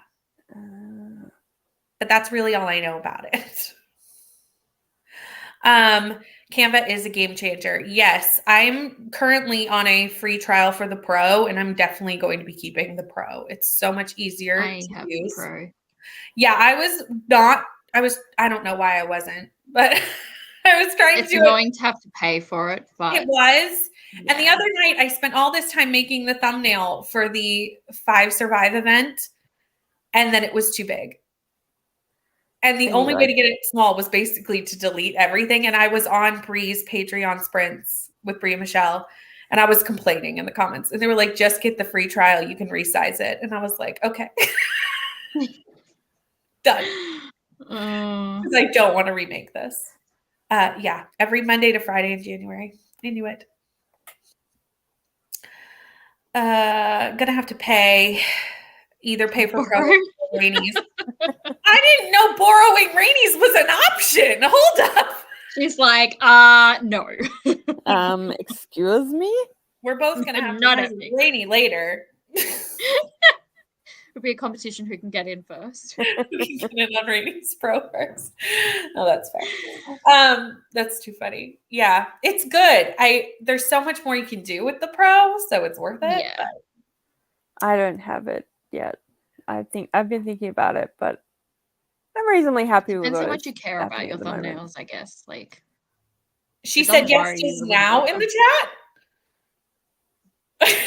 [SPEAKER 1] But that's really all I know about it. Canva is a game changer. Yes, I'm currently on a free trial for the Pro, and I'm definitely going to be keeping the Pro. It's so much easier to use. The Pro. Yeah, I don't know why I wasn't, but I was trying to do it.
[SPEAKER 3] It's annoying to have to pay for it, but
[SPEAKER 1] it was. Yeah. And the other night I spent all this time making the thumbnail for the 5 Survive event, and then it was too big. And the only way to get it small was basically to delete everything. And I was on Bree's Patreon sprints with Bree and Michelle, and I was complaining in the comments. And they were like, just get the free trial. You can resize it. And I was like, okay. Done. Because I don't want to remake this. Yeah, every Monday to Friday in January. I knew it. Gonna have to either pay for Pro or Rainies. I didn't know borrowing Rainies was an option. Hold up.
[SPEAKER 3] She's like, no.
[SPEAKER 2] Excuse me?
[SPEAKER 1] We're both gonna have to use Rainy later.
[SPEAKER 3] It'll be a competition who can get in first.
[SPEAKER 1] Who can get in on Rainies Pro first. Oh, that's fair. That's too funny. Yeah, it's good. There's so much more you can do with the Pro, so it's worth it.
[SPEAKER 3] Yeah.
[SPEAKER 2] But I don't have it yet. I've been thinking about it, but I'm reasonably happy with it.
[SPEAKER 3] Depends how much you care about your thumbnails, I guess. Like,
[SPEAKER 1] she said yes just now in the chat.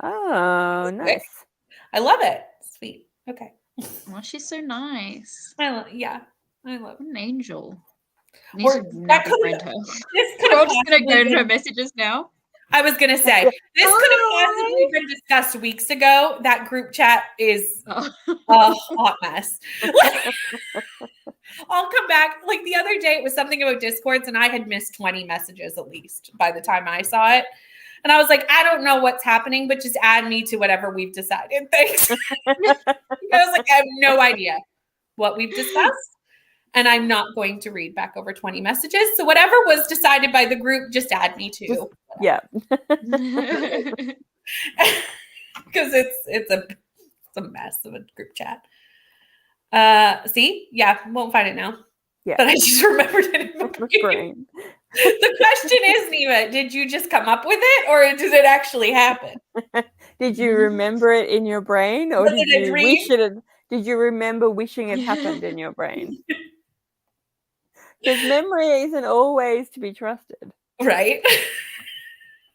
[SPEAKER 2] Oh, nice.
[SPEAKER 1] I love it. Sweet. Okay.
[SPEAKER 3] Well, she's so nice.
[SPEAKER 1] I love
[SPEAKER 3] an angel.
[SPEAKER 1] We're
[SPEAKER 3] all just gonna go to her messages now.
[SPEAKER 1] I was gonna say this could have possibly been discussed weeks ago. That group chat is a hot mess. I'll come back. Like the other day, it was something about Discords, and I had missed 20 messages at least by the time I saw it. And I was like, I don't know what's happening, but just add me to whatever we've decided. Thanks. I was like, I have no idea what we've discussed. And I'm not going to read back over 20 messages. So whatever was decided by the group, just add me to.
[SPEAKER 2] Yeah.
[SPEAKER 1] Because it's a mess of a group chat. See? Yeah, won't find it now.
[SPEAKER 2] Yeah.
[SPEAKER 1] But I just remembered it in my brain. The question is, Neva, did you just come up with it or did it actually happen?
[SPEAKER 2] Did you remember it in your brain or did you wish it had, did you remember wishing it happened in your brain? Because memory isn't always to be trusted.
[SPEAKER 1] Right?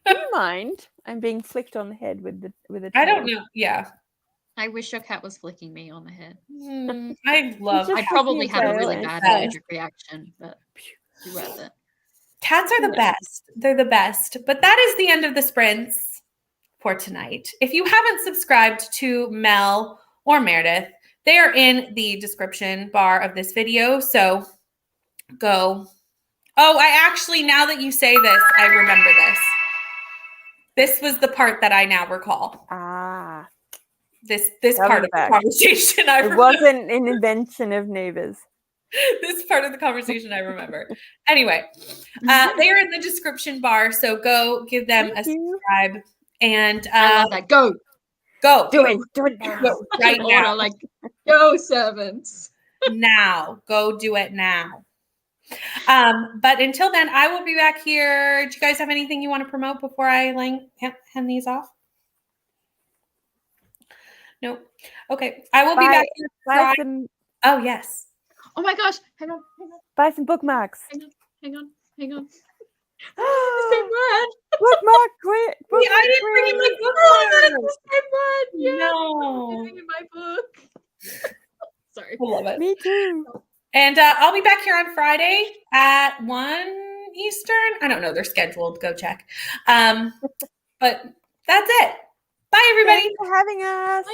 [SPEAKER 2] Do you mind? I'm being flicked on the head with a
[SPEAKER 1] I don't know. Yeah.
[SPEAKER 3] I wish your cat was flicking me on the head.
[SPEAKER 1] I love.
[SPEAKER 3] I probably had a really bad allergic reaction, but it's worth it.
[SPEAKER 1] Cats are the best. They're the best. But that is the end of the sprints for tonight. If you haven't subscribed to Mel or Meredith, they are in the description bar of this video. So go. Oh, I actually, now that you say this, I remember this. This was the part that I now recall. This part of the conversation I remember.
[SPEAKER 2] It wasn't an invention of neighbors.
[SPEAKER 1] This part of the conversation I remember. Anyway, they are in the description bar, so go give them a subscribe. And
[SPEAKER 3] I love that. Go
[SPEAKER 2] do it now.
[SPEAKER 3] Right now. Like, go servants.
[SPEAKER 1] Now. Go do it now. But until then, I will be back here. Do you guys have anything you want to promote before I hand these off? No. Okay. I will be back here. Oh, yes.
[SPEAKER 3] Oh my gosh. Hang on.
[SPEAKER 2] Buy some bookmarks.
[SPEAKER 3] Hang on. The same word.
[SPEAKER 2] Bookmark, quick.
[SPEAKER 1] I didn't bring in my bookmark.
[SPEAKER 3] The same word. Yeah.
[SPEAKER 1] No.
[SPEAKER 3] I'm in my book. Sorry.
[SPEAKER 1] I love it.
[SPEAKER 2] Me too.
[SPEAKER 1] And I'll be back here on Friday at 1 Eastern. I don't know. They're scheduled. Go check. But that's it. Bye, everybody.
[SPEAKER 2] Thanks for having us. Bye.